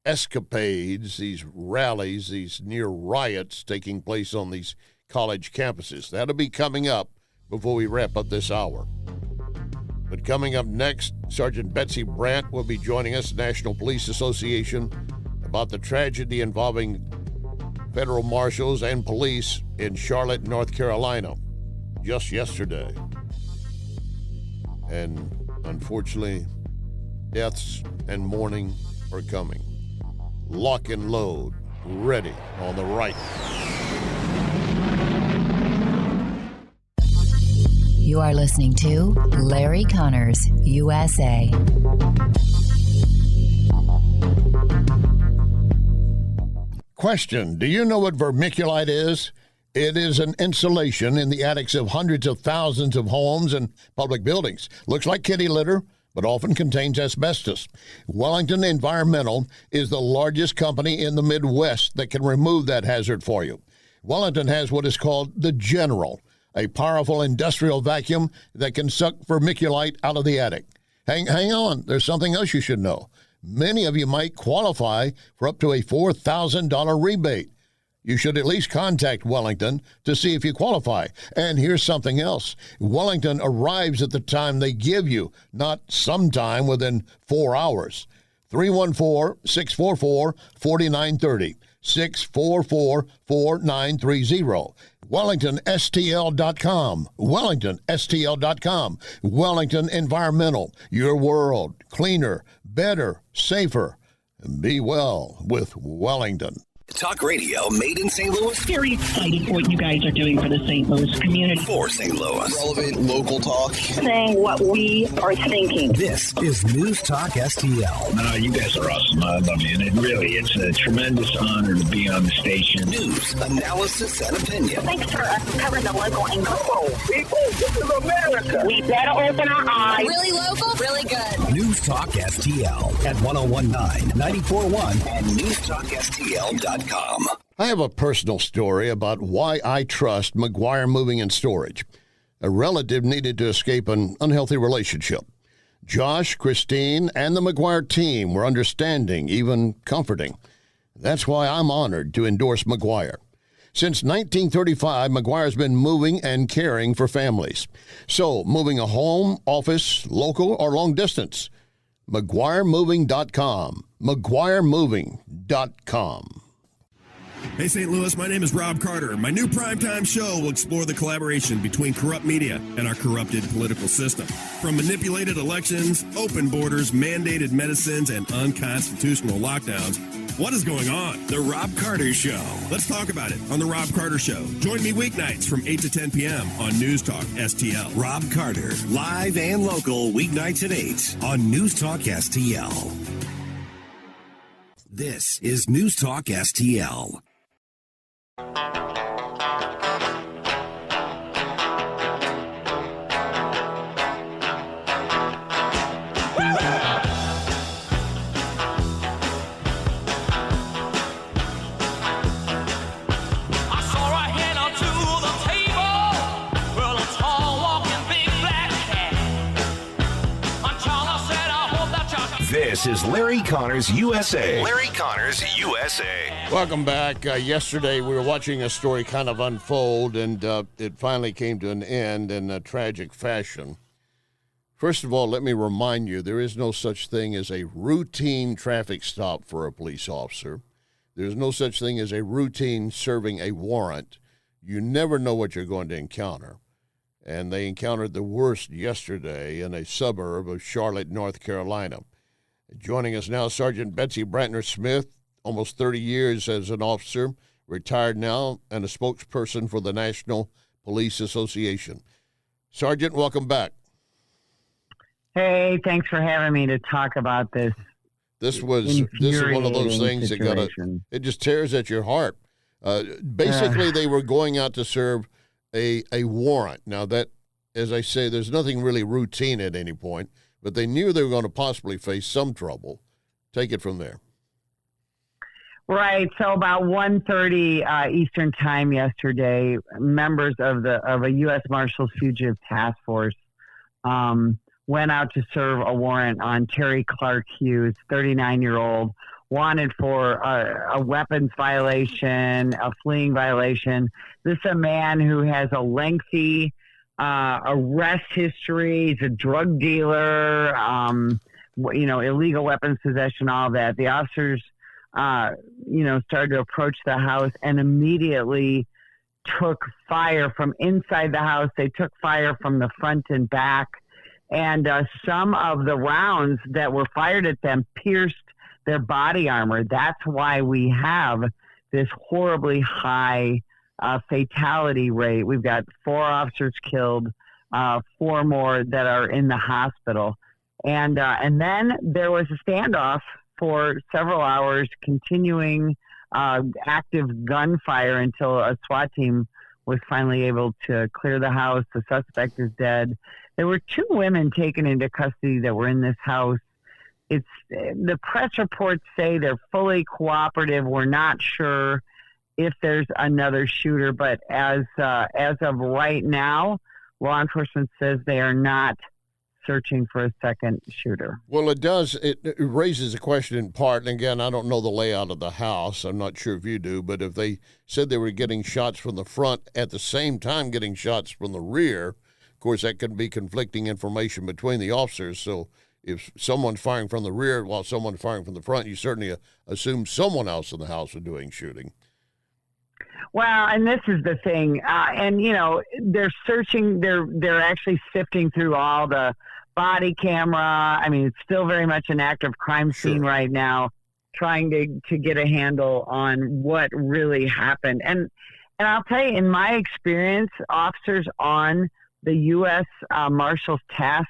escapades, these rallies, these near riots taking place on these college campuses. That'll be coming up before we wrap up this hour. But coming up next, Sergeant Betsy Brandt will be joining us, National Police Association, about the tragedy involving federal marshals and police in Charlotte, North Carolina, just yesterday. And unfortunately, deaths and mourning are coming. Lock and load, ready on the right. You are listening to Larry Connors, USA. Question: do you know what vermiculite is? It is an insulation in the attics of hundreds of thousands of homes and public buildings. Looks like kitty litter, but often contains asbestos. Wellington Environmental is the largest company in the Midwest that can remove that hazard for you. Wellington has what is called the General, a powerful industrial vacuum that can suck vermiculite out of the attic. Hang on, there's something else you should know. Many of you might qualify for up to a $4,000 rebate. You should at least contact Wellington to see if you qualify. And here's something else. Wellington arrives at the time they give you, not sometime within 4 hours. 314-644-4930. 644-4930. WellingtonSTL.com. WellingtonSTL.com. Wellington Environmental. Your world. Cleaner, better, safer. Be well with Wellington. Talk radio made in St. Louis. Very excited for what you guys are doing for the St. Louis community. For St. Louis. Relevant local talk. Saying what we are thinking. This is News Talk STL. No, you guys are awesome. I love you. And it's a tremendous honor to be on the station. News, analysis, and opinion. Thanks for us covering the local angle. Come on, people. This is America. We better open our eyes. Really local, really good. News Talk STL at 1019, 94.1 and newstalkstl.com. I have a personal story about why I trust McGuire Moving and Storage. A relative needed to escape an unhealthy relationship. Josh, Christine, and the McGuire team were understanding, even comforting. That's why I'm honored to endorse McGuire. Since 1935, McGuire's been moving and caring for families. So, moving a home, office, local, or long distance, McGuireMoving.com. McGuireMoving.com. Hey, St. Louis, my name is Rob Carter. My new primetime show will explore the collaboration between corrupt media and our corrupted political system. From manipulated elections, open borders, mandated medicines, and unconstitutional lockdowns, what is going on? The Rob Carter Show. Let's talk about it on The Rob Carter Show. Join me weeknights from 8 to 10 p.m. on News Talk STL. Rob Carter, live and local, weeknights at 8 on News Talk STL. This is News Talk STL. This This is Larry Connors USA. Larry Connors USA. Welcome back. Yesterday, we were watching a story kind of unfold, and it finally came to an end in a tragic fashion. First of all, let me remind you, there is no such thing as a routine traffic stop for a police officer. There's no such thing as a routine serving a warrant. You never know what you're going to encounter. And they encountered the worst yesterday in a suburb of Charlotte, North Carolina. Joining us now, Sergeant Betsy Brantner-Smith, almost 30 years as an officer, retired now, and a spokesperson for the National Police Association. Sergeant, welcome back. Hey, thanks for having me to talk about this. This is one of those things that it just tears at your heart. Basically, they were going out to serve a warrant. Now that, as I say, there's nothing really routine at any point, but they knew they were going to possibly face some trouble. Take it from there. Right. So about 1:30 Eastern time yesterday, members of a U.S. Marshals Fugitive Task Force went out to serve a warrant on Terry Clark Hughes, 39-year-old, wanted for a weapons violation, a fleeing violation. This is a man who has a lengthy arrest history. He's a drug dealer, illegal weapons possession, all that. The officers, started to approach the house and immediately took fire from inside the house. They took fire from the front and back. And some of the rounds that were fired at them pierced their body armor. That's why we have this horribly high fatality rate. We've got 4 officers killed, 4 more that are in the hospital. And then there was a standoff for several hours, continuing active gunfire until a SWAT team was finally able to clear the house. The suspect is dead. There were 2 women taken into custody that were in this house. The press reports say they're fully cooperative. We're not sure if there's another shooter, but as of right now, law enforcement says they are not searching for a second shooter. Well, it does. It raises a question in part, and again, I don't know the layout of the house. I'm not sure if you do, but if they said they were getting shots from the front at the same time getting shots from the rear, of course, that could be conflicting information between the officers. So if someone's firing from the rear while someone's firing from the front, you certainly assume someone else in the house was doing shooting. Well, and this is the thing, they're searching. They're actually sifting through all the body camera. I mean, it's still very much an active crime scene right now, trying to get a handle on what really happened. And I'll tell you, in my experience, officers on the U.S. Marshals task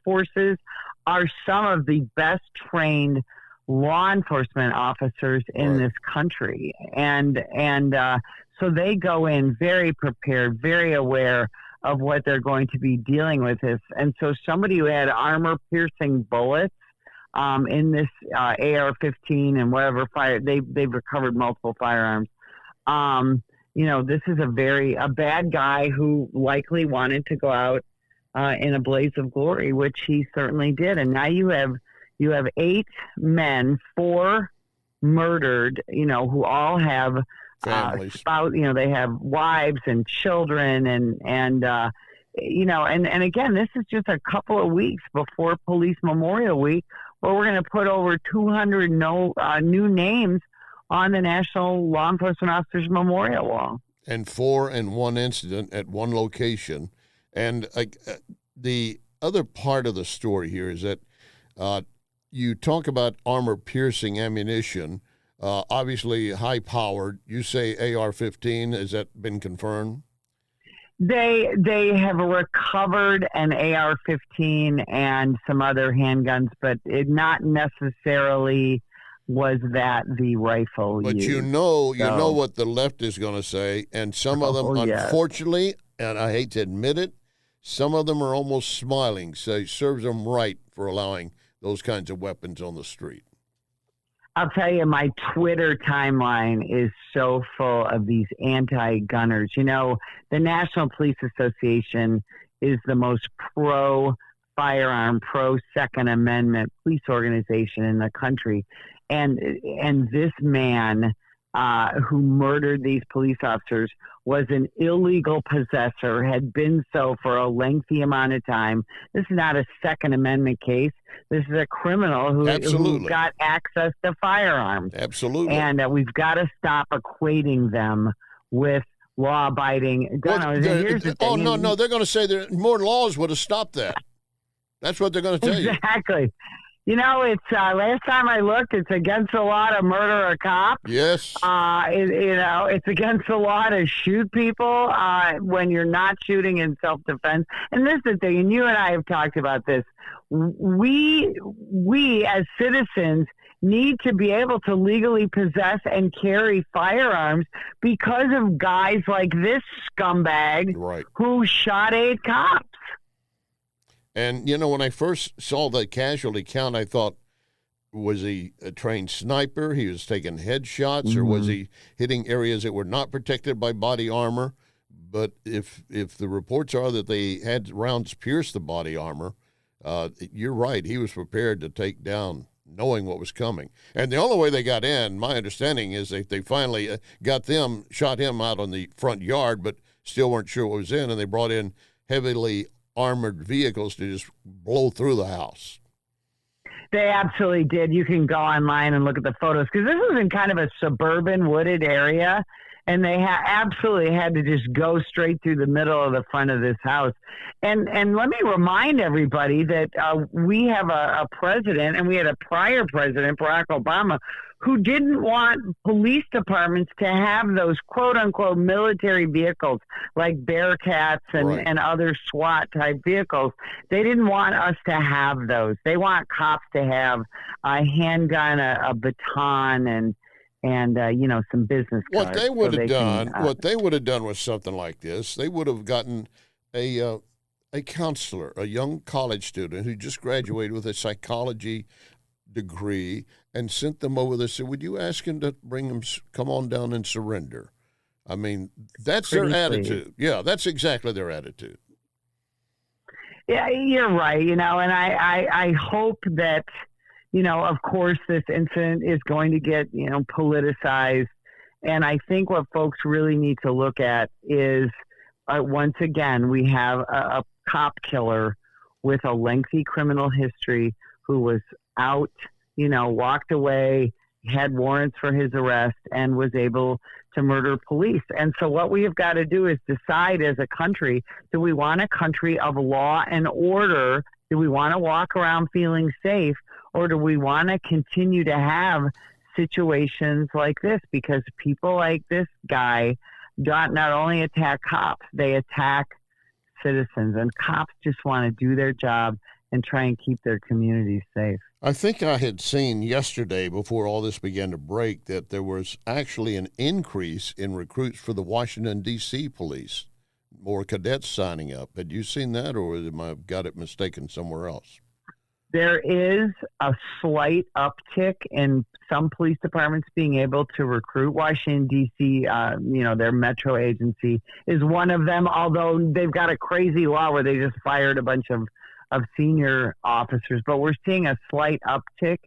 forces are some of the best trained law enforcement officers in this country. And so they go in very prepared, very aware of what they're going to be dealing with this. And so somebody who had armor-piercing bullets in this AR-15 and whatever fire, they've recovered multiple firearms. This is a bad guy who likely wanted to go out in a blaze of glory, which he certainly did. And now you have 8 men, 4 murdered, who all have they have wives and children, and again, this is just a couple of weeks before Police Memorial Week, where we're going to put over 200 new names on the National Law Enforcement Officers Memorial Wall. And 4 in one incident at one location. And the other part of the story here is that you talk about armor-piercing ammunition, obviously high-powered. You say AR-15. Has that been confirmed? They have recovered an AR-15 and some other handguns, but it not necessarily was that the rifle But used. you know what the left is going to say, and some of them, unfortunately, and I hate to admit it, some of them are almost smiling, so it serves them right for allowing those kinds of weapons on the street. I'll tell you, my Twitter timeline is so full of these anti-gunners. The National Police Association is the most pro pro-firearm, pro-Second Amendment police organization in the country. And this man who murdered these police officers was an illegal possessor, had been so for a lengthy amount of time. This is not a Second Amendment case. This is a criminal who got access to firearms. Absolutely. And we've got to stop equating them with law-abiding gun owners. And here's the thing. No, they're going to say that more laws would have stopped that. That's what they're going to tell you. Exactly. You know, it's last time I looked, it's against the law to murder a cop. Yes. It's against the law to shoot people when you're not shooting in self-defense. And this is the thing, and you and I have talked about this. We as citizens need to be able to legally possess and carry firearms because of guys like this scumbag who shot 8 cops. And, when I first saw the casualty count, I thought, was he a trained sniper? He was taking headshots, or was he hitting areas that were not protected by body armor? But if the reports are that they had rounds pierce the body armor, you're right. He was prepared to take down knowing what was coming. And the only way they got in, my understanding, is they finally shot him out on the front yard, but still weren't sure what was in, and they brought in heavily armored vehicles to just blow through the house. They absolutely did. You can go online and look at the photos, because this was in kind of a suburban wooded area, and they absolutely had to just go straight through the middle of the front of this house. And let me remind everybody that we have a president, and we had a prior president, Barack Obama, who didn't want police departments to have those quote-unquote military vehicles like Bearcats and other SWAT-type vehicles. They didn't want us to have those. They want cops to have a handgun, a baton, and some business cards. What they would have done with something like this, they would have gotten a counselor, a young college student who just graduated with a psychology degree, and sent them over there. Said, would you ask him to come on down and surrender? I mean, that's their attitude. Yeah, that's exactly their attitude. Yeah, you're right. And I hope that, of course, this incident is going to get, politicized. And I think what folks really need to look at is, once again, we have a cop killer with a lengthy criminal history who was out, walked away, had warrants for his arrest, and was able to murder police. And so what we have got to do is decide as a country, do we want a country of law and order? Do we want to walk around feeling safe? Or do we want to continue to have situations like this? Because people like this guy not only attack cops, they attack citizens. And cops just want to do their job and try and keep their communities safe. I think I had seen yesterday, before all this began to break, that there was actually an increase in recruits for the Washington, D.C. police. More cadets signing up. Had you seen that, or have I got it mistaken somewhere else? There is a slight uptick in some police departments being able to recruit. Washington, D.C., their metro agency is one of them, although they've got a crazy law where they just fired a bunch of senior officers. But we're seeing a slight uptick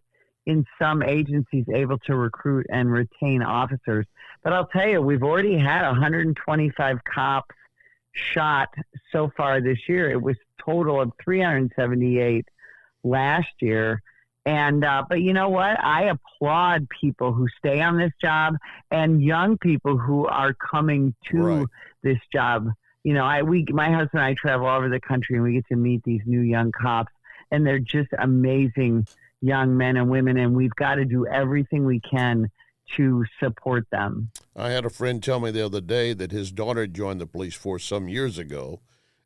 in some agencies able to recruit and retain officers. But I'll tell you, we've already had 125 cops shot so far this year. It was a total of 378 last year. And but you know what? I applaud people who stay on this job and young people who are coming to this job. My husband and I travel all over the country, and we get to meet these new young cops, and they're just amazing young men and women, and we've got to do everything we can to support them. I had a friend tell me the other day that his daughter joined the police force some years ago,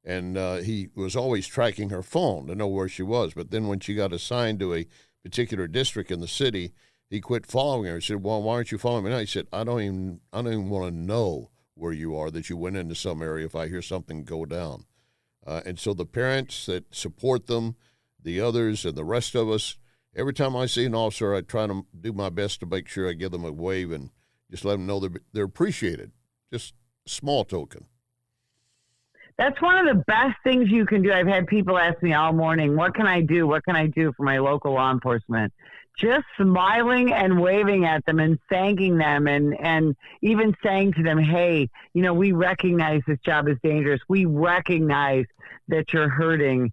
and he was always tracking her phone to know where she was. But then when she got assigned to a particular district in the city, he quit following her. He said, well, why aren't you following me now? He said, I don't even want to know where you are, that you went into some area if I hear something go down. And so the parents that support them, the others, and the rest of us, every time I see an officer, I try to do my best to make sure I give them a wave and just let them know they're appreciated. Just a small token. That's one of the best things you can do. I've had people ask me all morning, what can I do? What can I do for my local law enforcement? Just smiling and waving at them and thanking them and even saying to them, hey, we recognize this job is dangerous. We recognize that you're hurting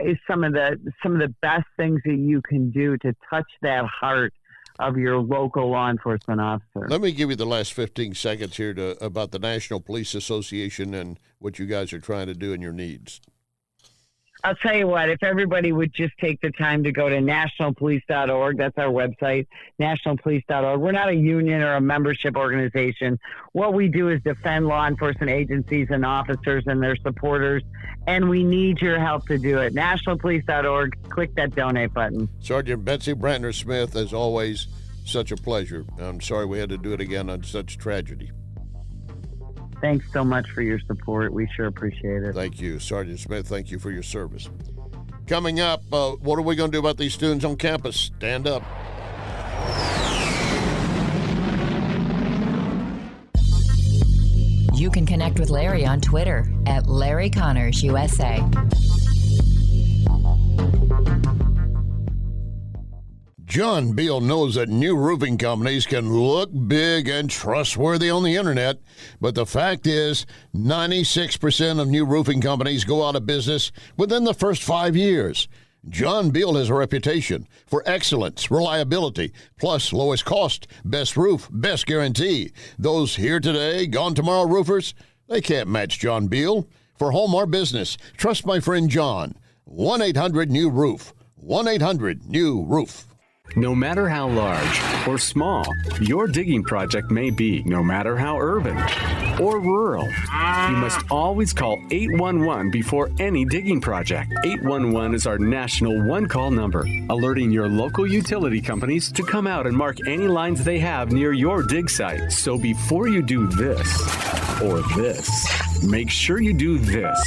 is some of the best things that you can do to touch that heart of your local law enforcement officer. Let me give you the last 15 seconds here about the National Police Association and what you guys are trying to do and your needs. I'll tell you what, if everybody would just take the time to go to nationalpolice.org, that's our website, nationalpolice.org. We're not a union or a membership organization. What we do is defend law enforcement agencies and officers and their supporters, and we need your help to do it. Nationalpolice.org, click that donate button. Sergeant Betsy Brantner-Smith, as always, such a pleasure. I'm sorry we had to do it again on such tragedy. Thanks so much for your support. We sure appreciate it. Thank you, Sergeant Smith. Thank you for your service. Coming up, what are we going to do about these students on campus? Stand up. You can connect with Larry on Twitter at LarryConnersUSA. John Beal knows that new roofing companies can look big and trustworthy on the internet, but the fact is 96% of new roofing companies go out of business within the first 5 years. John Beal has a reputation for excellence, reliability, plus lowest cost, best roof, best guarantee. Those here today, gone tomorrow roofers, they can't match John Beal. For home or business, trust my friend John. 1-800-NEW-ROOF. 1-800-NEW-ROOF. No matter how large or small your digging project may be, no matter how urban or rural, you must always call 811 before any digging project. 811 is our national one-call number, alerting your local utility companies to come out and mark any lines they have near your dig site. So before you do this or this, make sure you do this.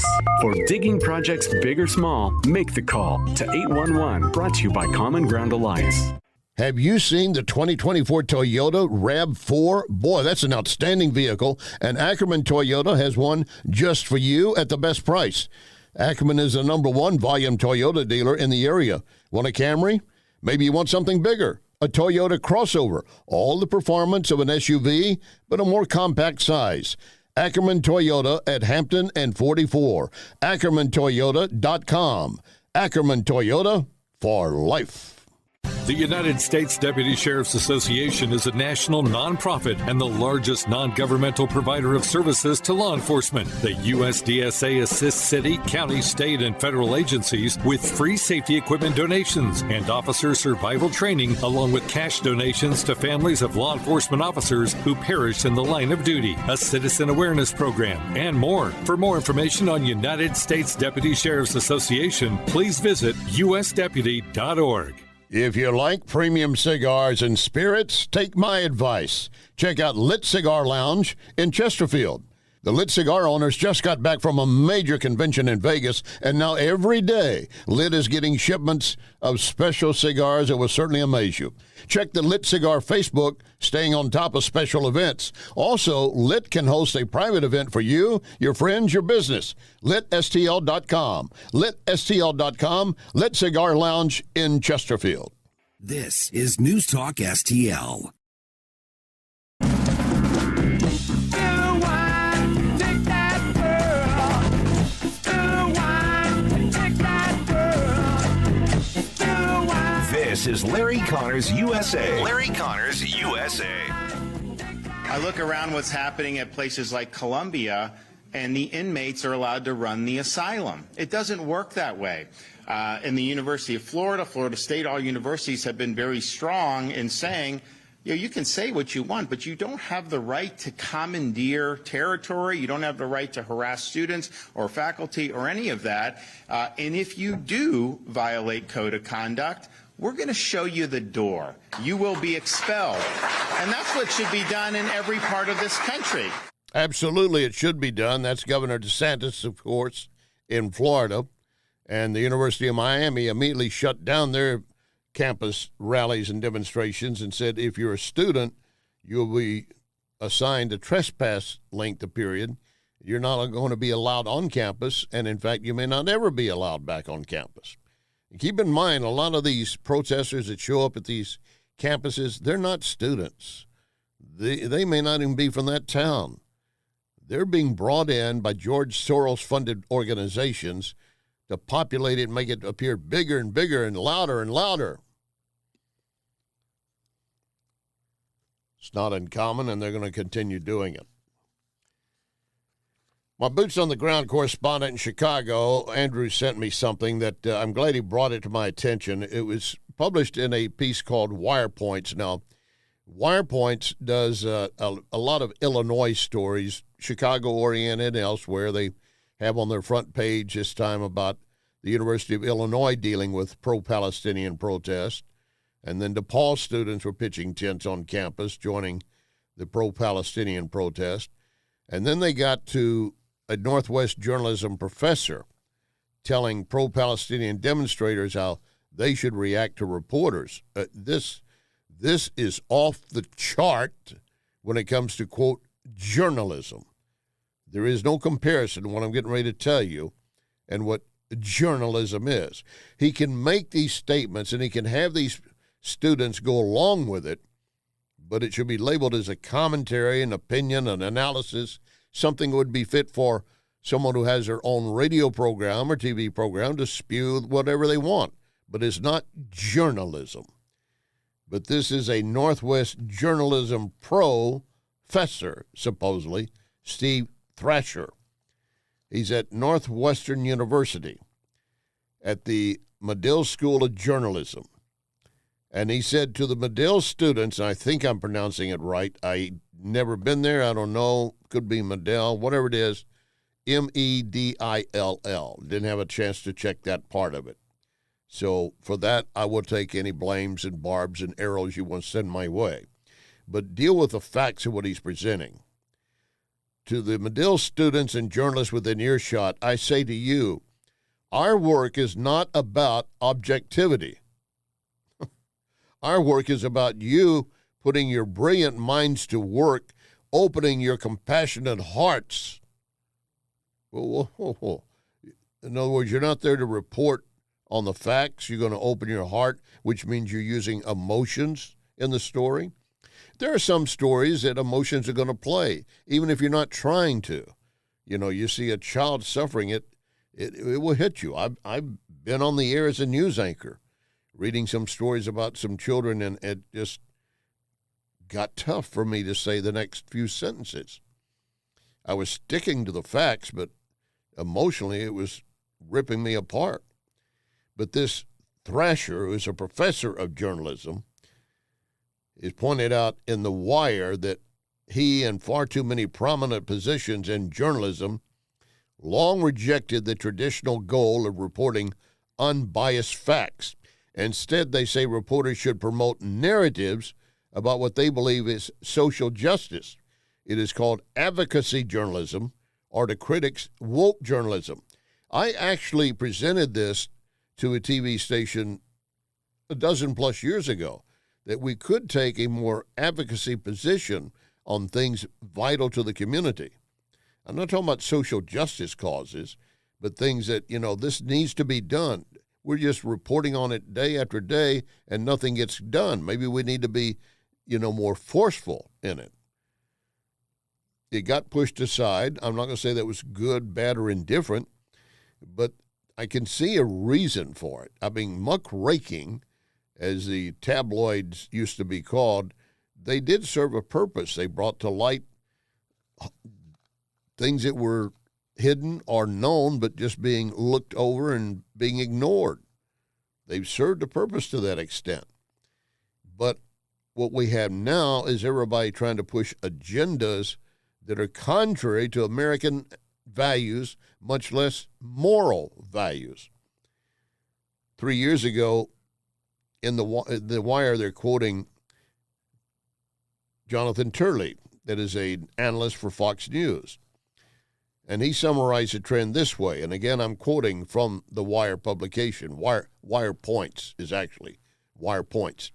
For digging projects big or small, make the call to 811, brought to you by Common Ground Alliance. Have you seen the 2024 Toyota RAV4? Boy, that's an outstanding vehicle, and Ackerman Toyota has one just for you at the best price. Ackerman is the #1 volume Toyota dealer in the area. Want a Camry? Maybe you want something bigger. A Toyota crossover. All the performance of an SUV, but a more compact size. Ackerman Toyota at Hampton and 44. AckermanToyota.com. Ackerman Toyota for life. The United States Deputy Sheriff's Association is a national nonprofit and the largest non-governmental provider of services to law enforcement. The USDSA assists city, county, state, and federal agencies with free safety equipment donations and officer survival training, along with cash donations to families of law enforcement officers who perished in the line of duty, a citizen awareness program, and more. For more information on United States Deputy Sheriff's Association, please visit usdeputy.org. If you like premium cigars and spirits, take my advice. Check out Lit Cigar Lounge in Chesterfield. The Lit Cigar owners just got back from a major convention in Vegas, and now every day, Lit is getting shipments of special cigars that will certainly amaze you. Check the Lit Cigar Facebook, staying on top of special events. Also, Lit can host a private event for you, your friends, your business. LitSTL.com. LitSTL.com. Lit Cigar Lounge in Chesterfield. This is News Talk STL. This is Larry Connors USA. Larry Connors USA. I look around what's happening at places like Columbia, and the inmates are allowed to run the asylum. It doesn't work that way. In the University of Florida, Florida State, all universities have been very strong in saying, you can say what you want, but you don't have the right to commandeer territory. You don't have the right to harass students or faculty or any of that. And if you do violate code of conduct, we're going to show you the door. You will be expelled. And that's what should be done in every part of this country. Absolutely, it should be done. That's Governor DeSantis, of course, in Florida. And the University of Miami immediately shut down their campus rallies and demonstrations and said if you're a student, you'll be assigned a trespass length of period. you're not going to be allowed on campus, and in fact, you may not ever be allowed back on campus. And keep in mind, a lot of these protesters that show up at these campuses, they're not students. They may not even be from that town. They're being brought in by George Soros-funded organizations to populate it and make it appear bigger and bigger and louder and louder. It's not uncommon, and they're going to continue doing it. My boots on the ground correspondent in Chicago, Andrew, sent me something that I'm glad he brought it to my attention. It was published in a piece called Wire Points. Now, Wire Points does a lot of Illinois stories, Chicago-oriented and elsewhere. They have on their front page this time about the University of Illinois dealing with pro-Palestinian protests. And then DePaul students were pitching tents on campus, joining the pro-Palestinian protest. And then they got to a Northwest journalism professor telling pro-Palestinian demonstrators how they should react to reporters. This is off the chart when it comes to, quote, journalism. There is no comparison to what I'm getting ready to tell you and what journalism is. He can make these statements and he can have these students go along with it, but it should be labeled as a commentary, an opinion, an analysis, something that would be fit for someone who has their own radio program or TV program to spew whatever they want. But it's not journalism. But this is a Northwest journalism professor, supposedly, Steve Thrasher. He's at Northwestern University at the Medill School of Journalism. And he said to the Medill students, and I think I'm pronouncing it right, I never been there, I don't know, could be Medill, whatever it is, Medill. Didn't have a chance to check that part of it. So for that, I will take any blames and barbs and arrows you want to send my way. But deal with the facts of what he's presenting. To the Medill students and journalists within earshot, I say to you, our work is not about objectivity. Our work is about you putting your brilliant minds to work, opening your compassionate hearts. In other words, you're not there to report on the facts. You're going to open your heart, which means you're using emotions in the story. There are some stories that emotions are going to play, even if you're not trying to. You know, you see a child suffering, it will hit you. I've been on the air as a news anchor, reading some stories about some children, and it just got tough for me to say the next few sentences. I was sticking to the facts, but emotionally it was ripping me apart. But this Thrasher, who is a professor of journalism, is pointed out in The Wire that he and far too many prominent positions in journalism long rejected the traditional goal of reporting unbiased facts. Instead, they say reporters should promote narratives about what they believe is social justice. It is called advocacy journalism, or to critics, woke journalism. I actually presented this to a TV station a dozen plus years ago, that we could take a more advocacy position on things vital to the community. I'm not talking about social justice causes, but things that, this needs to be done. We're just reporting on it day after day, and nothing gets done. Maybe we need to be, more forceful in it. It got pushed aside. I'm not going to say that was good, bad, or indifferent, but I can see a reason for it. I mean, muckraking, as the tabloids used to be called, they did serve a purpose. They brought to light things that were hidden or known, but just being looked over and being ignored. They've served a purpose to that extent. But what we have now is everybody trying to push agendas that are contrary to American values, much less moral values. 3 years ago, in the Wire, they're quoting Jonathan Turley, that is an analyst for Fox News. And he summarized the trend this way. And again, I'm quoting from the Wire publication. Wire Points is actually Wire Points.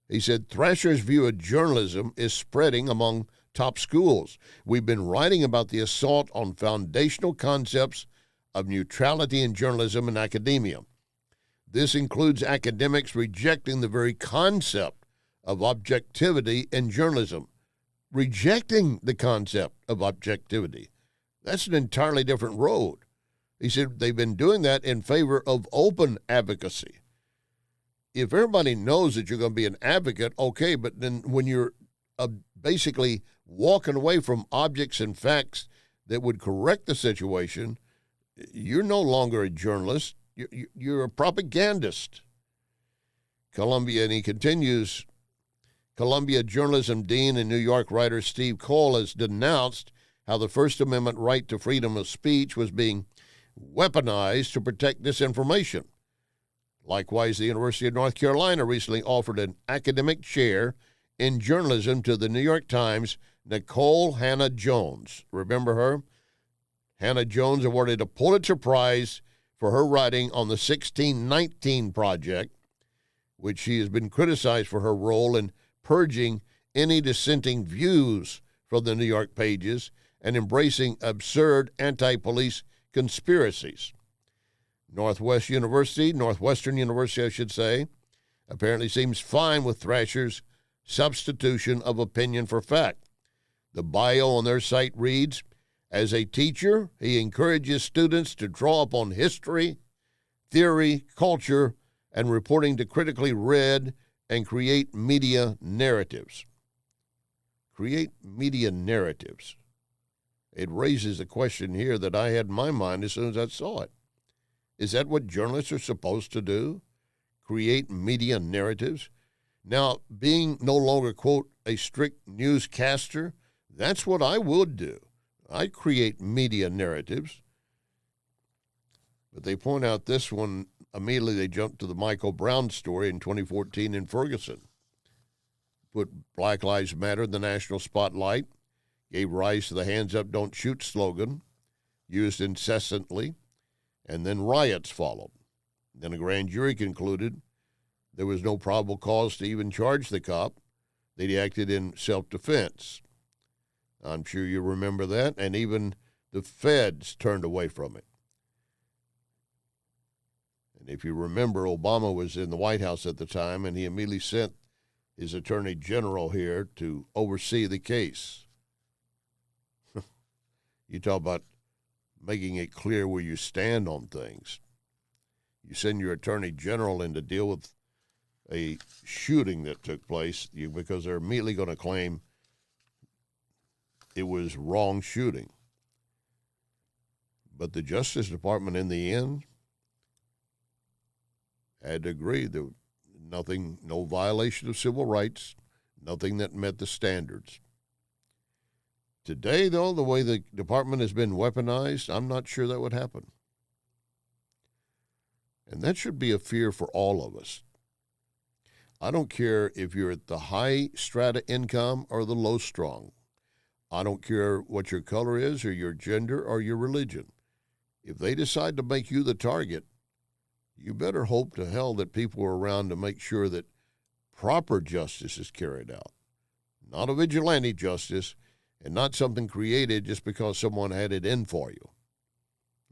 He said, Thrasher's view of journalism is spreading among top schools. We've been writing about the assault on foundational concepts of neutrality in journalism and academia. This includes academics rejecting the very concept of objectivity in journalism. Rejecting the concept of objectivity. That's an entirely different road. He said they've been doing that in favor of open advocacy. If everybody knows that you're going to be an advocate, okay, but then when you're basically walking away from objects and facts that would correct the situation, you're no longer a journalist. You're a propagandist. Columbia, and he continues, Columbia journalism dean and New York writer Steve Cole has denounced how the First Amendment right to freedom of speech was being weaponized to protect disinformation. Likewise, the University of North Carolina recently offered an academic chair in journalism to the New York Times' Nicole Hannah Jones. Remember her? Hannah Jones awarded a Pulitzer Prize for her writing on the 1619 Project, which she has been criticized for her role in purging any dissenting views from the New York pages and embracing absurd anti-police conspiracies. Northwestern University, I should say, apparently seems fine with Thrasher's substitution of opinion for fact. The bio on their site reads, as a teacher, he encourages students to draw upon history, theory, culture, and reporting to critically read and create media narratives. Create media narratives. It raises a question here that I had in my mind as soon as I saw it. Is that what journalists are supposed to do? Create media narratives? Now, being no longer, quote, a strict newscaster, that's what I would do. I create media narratives. But they point out this one, immediately they jump to the Michael Brown story in 2014 in Ferguson. Put Black Lives Matter in the national spotlight, gave rise to the Hands Up, Don't Shoot slogan, used incessantly, and then riots followed. Then a grand jury concluded there was no probable cause to even charge the cop, that he acted in self-defense. I'm sure you remember that, and even the feds turned away from it. And if you remember, Obama was in the White House at the time, and he immediately sent his attorney general here to oversee the case. You talk about making it clear where you stand on things. You send your attorney general in to deal with a shooting that took place because they're immediately going to claim it was wrong shooting. But the Justice Department in the end had to agree that nothing, no violation of civil rights, nothing that met the standards. Today, though, the way the department has been weaponized, I'm not sure that would happen. And that should be a fear for all of us. I don't care if you're at the high strata income or the low strong. I don't care what your color is or your gender or your religion. If they decide to make you the target, you better hope to hell that people are around to make sure that proper justice is carried out. Not a vigilante justice, and not something created just because someone had it in for you.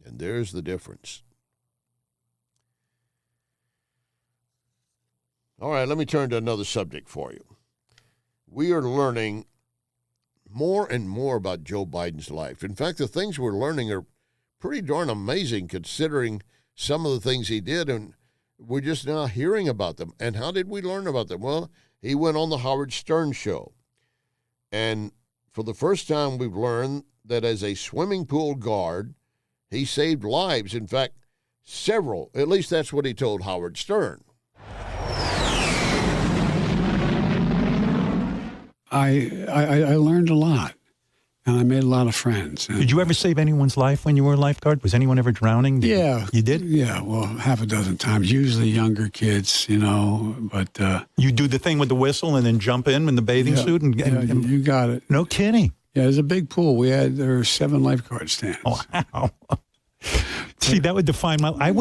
And there's the difference. All right, let me turn to another subject for you. We are learning more and more about Joe Biden's life. In fact, the things we're learning are pretty darn amazing considering some of the things he did, and we're just now hearing about them. And how did we learn about them? Well, he went on the Howard Stern show. And for the first time, we've learned that as a swimming pool guard, he saved lives. In fact, several. At least that's what he told Howard Stern. I learned a lot, and I made a lot of friends. Did you ever save anyone's life when you were a lifeguard? Was anyone ever drowning? Yeah. You did? Yeah, well, half a dozen times, usually younger kids, but... You do the thing with the whistle and then jump in the bathing suit? And you got it. No kidding. Yeah, there's a big pool. There were 7 lifeguards stands. Wow. See, that would define my. I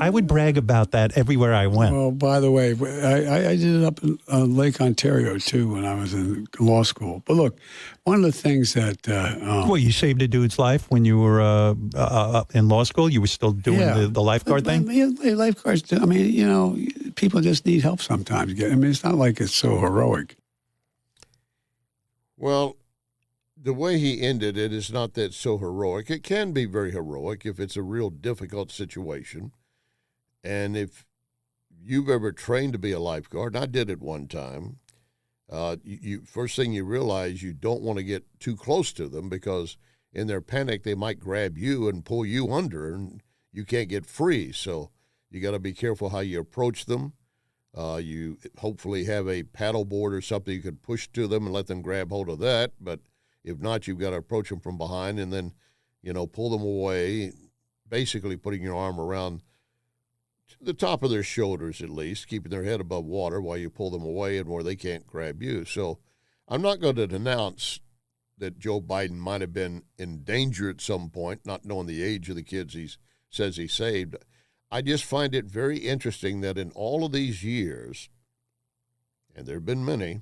would brag about that everywhere I went. Well, by the way, I did it up in Lake Ontario too when I was in law school. But look, one of the things that well, you saved a dude's life when you were in law school. You were still doing the lifeguard thing. Yeah, lifeguards. I mean, you know, people just need help sometimes. I mean, it's not like it's so heroic. Well, the way he ended it is not that so heroic. It can be very heroic if it's a real difficult situation. And if you've ever trained to be a lifeguard, and I did it one time, first thing you realize, you don't want to get too close to them because in their panic, they might grab you and pull you under and you can't get free. So you got to be careful how you approach them. You hopefully have a paddle board or something you could push to them and let them grab hold of that. But if not, you've got to approach them from behind and then, pull them away, basically putting your arm around the top of their shoulders at least, keeping their head above water while you pull them away and where they can't grab you. So I'm not going to denounce that Joe Biden might have been in danger at some point, not knowing the age of the kids he says he saved. I just find it very interesting that in all of these years, and there have been many,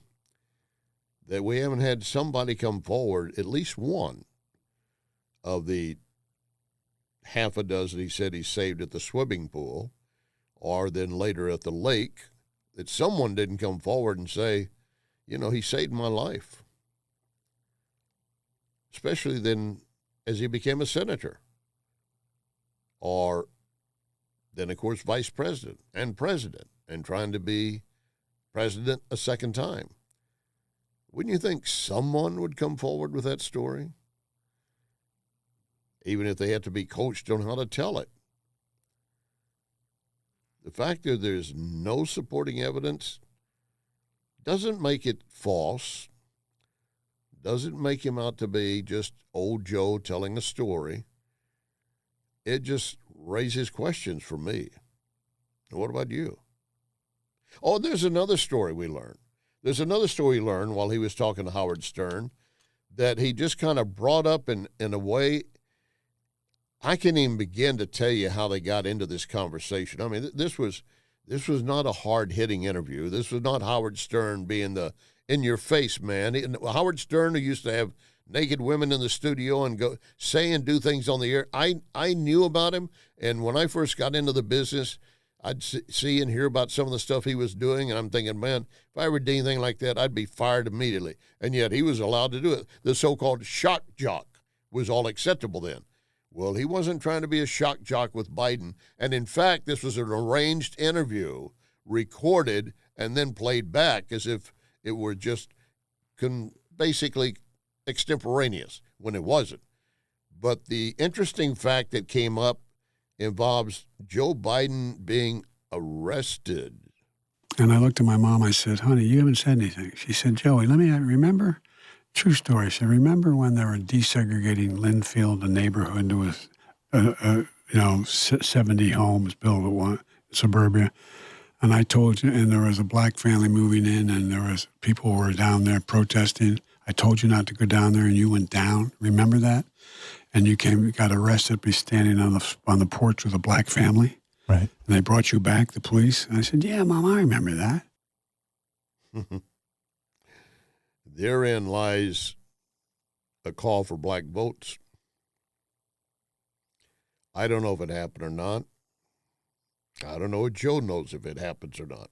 that we haven't had somebody come forward, at least one of the half a dozen he said he saved at the swimming pool, or then later at the lake, that someone didn't come forward and say, he saved my life. Especially then as he became a senator. Or then, of course, vice president and trying to be president a second time. Wouldn't you think someone would come forward with that story? Even if they had to be coached on how to tell it. The fact that there's no supporting evidence doesn't make it false, doesn't make him out to be just old Joe telling a story. It just raises questions for me. What about you? Oh, there's another story we learned. There's another story he learned while he was talking to Howard Stern that he just kind of brought up in a way. I can't even begin to tell you how they got into this conversation. I mean, this was not a hard-hitting interview. This was not Howard Stern being the in-your-face man. Howard Stern, who used to have naked women in the studio and go say and do things on the air, I knew about him, and when I first got into the business, I'd see and hear about some of the stuff he was doing, and I'm thinking, man, if I ever did anything like that, I'd be fired immediately. And yet he was allowed to do it. The so-called shock jock was all acceptable then. Well, he wasn't trying to be a shock jock with Biden. And in fact, this was an arranged interview, recorded, and then played back as if it were just basically extemporaneous when it wasn't. But the interesting fact that came up involves Joe Biden being arrested. And I looked at my mom. I said, honey, you haven't said anything. She said, Joey, remember? True story. She said, remember when they were desegregating Linfield, the neighborhood? There was, 70 homes built at one suburbia. And I told you, and there was a black family moving in, and there was people who were down there protesting. I told you not to go down there, and you went down. Remember that? And you got arrested by standing on the porch with a black family. Right. And they brought you back, the police. And I said, yeah, Mom, I remember that. Therein lies a call for black votes. I don't know if it happened or not. I don't know if Joe knows if it happens or not.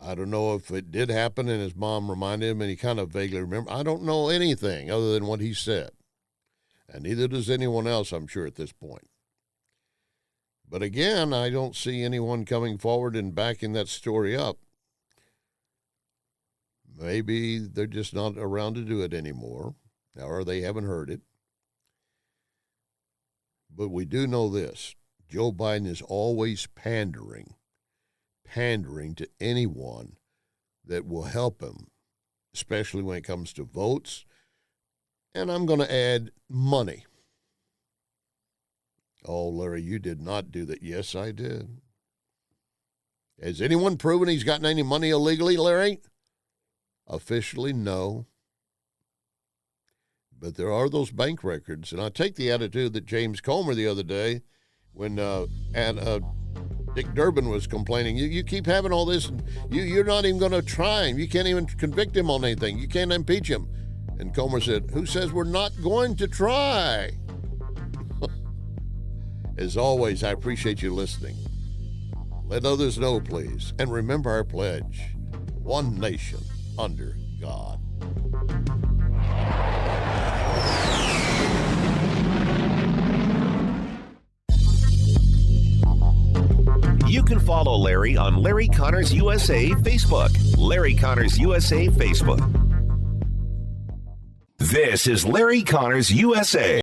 I don't know if it did happen and his mom reminded him and he kind of vaguely remembered. I don't know anything other than what he said. And neither does anyone else, I'm sure, at this point. But again, I don't see anyone coming forward and backing that story up. Maybe they're just not around to do it anymore, or they haven't heard it. But we do know this. Joe Biden is always pandering to anyone that will help him, especially when it comes to votes. And I'm going to add money. Oh, Larry, you did not do that. Yes, I did. Has anyone proven he's gotten any money illegally, Larry? Officially, no. But there are those bank records. And I take the attitude that James Comer the other day, when Dick Durbin was complaining, you keep having all this, and you're not even going to try him. You can't even convict him on anything. You can't impeach him. And Comer said, who says we're not going to try? As always, I appreciate you listening. Let others know, please. And remember our pledge, one nation under God. You can follow Larry on Larry Connors USA Facebook. Larry Connors USA Facebook. This is Larry Connors USA.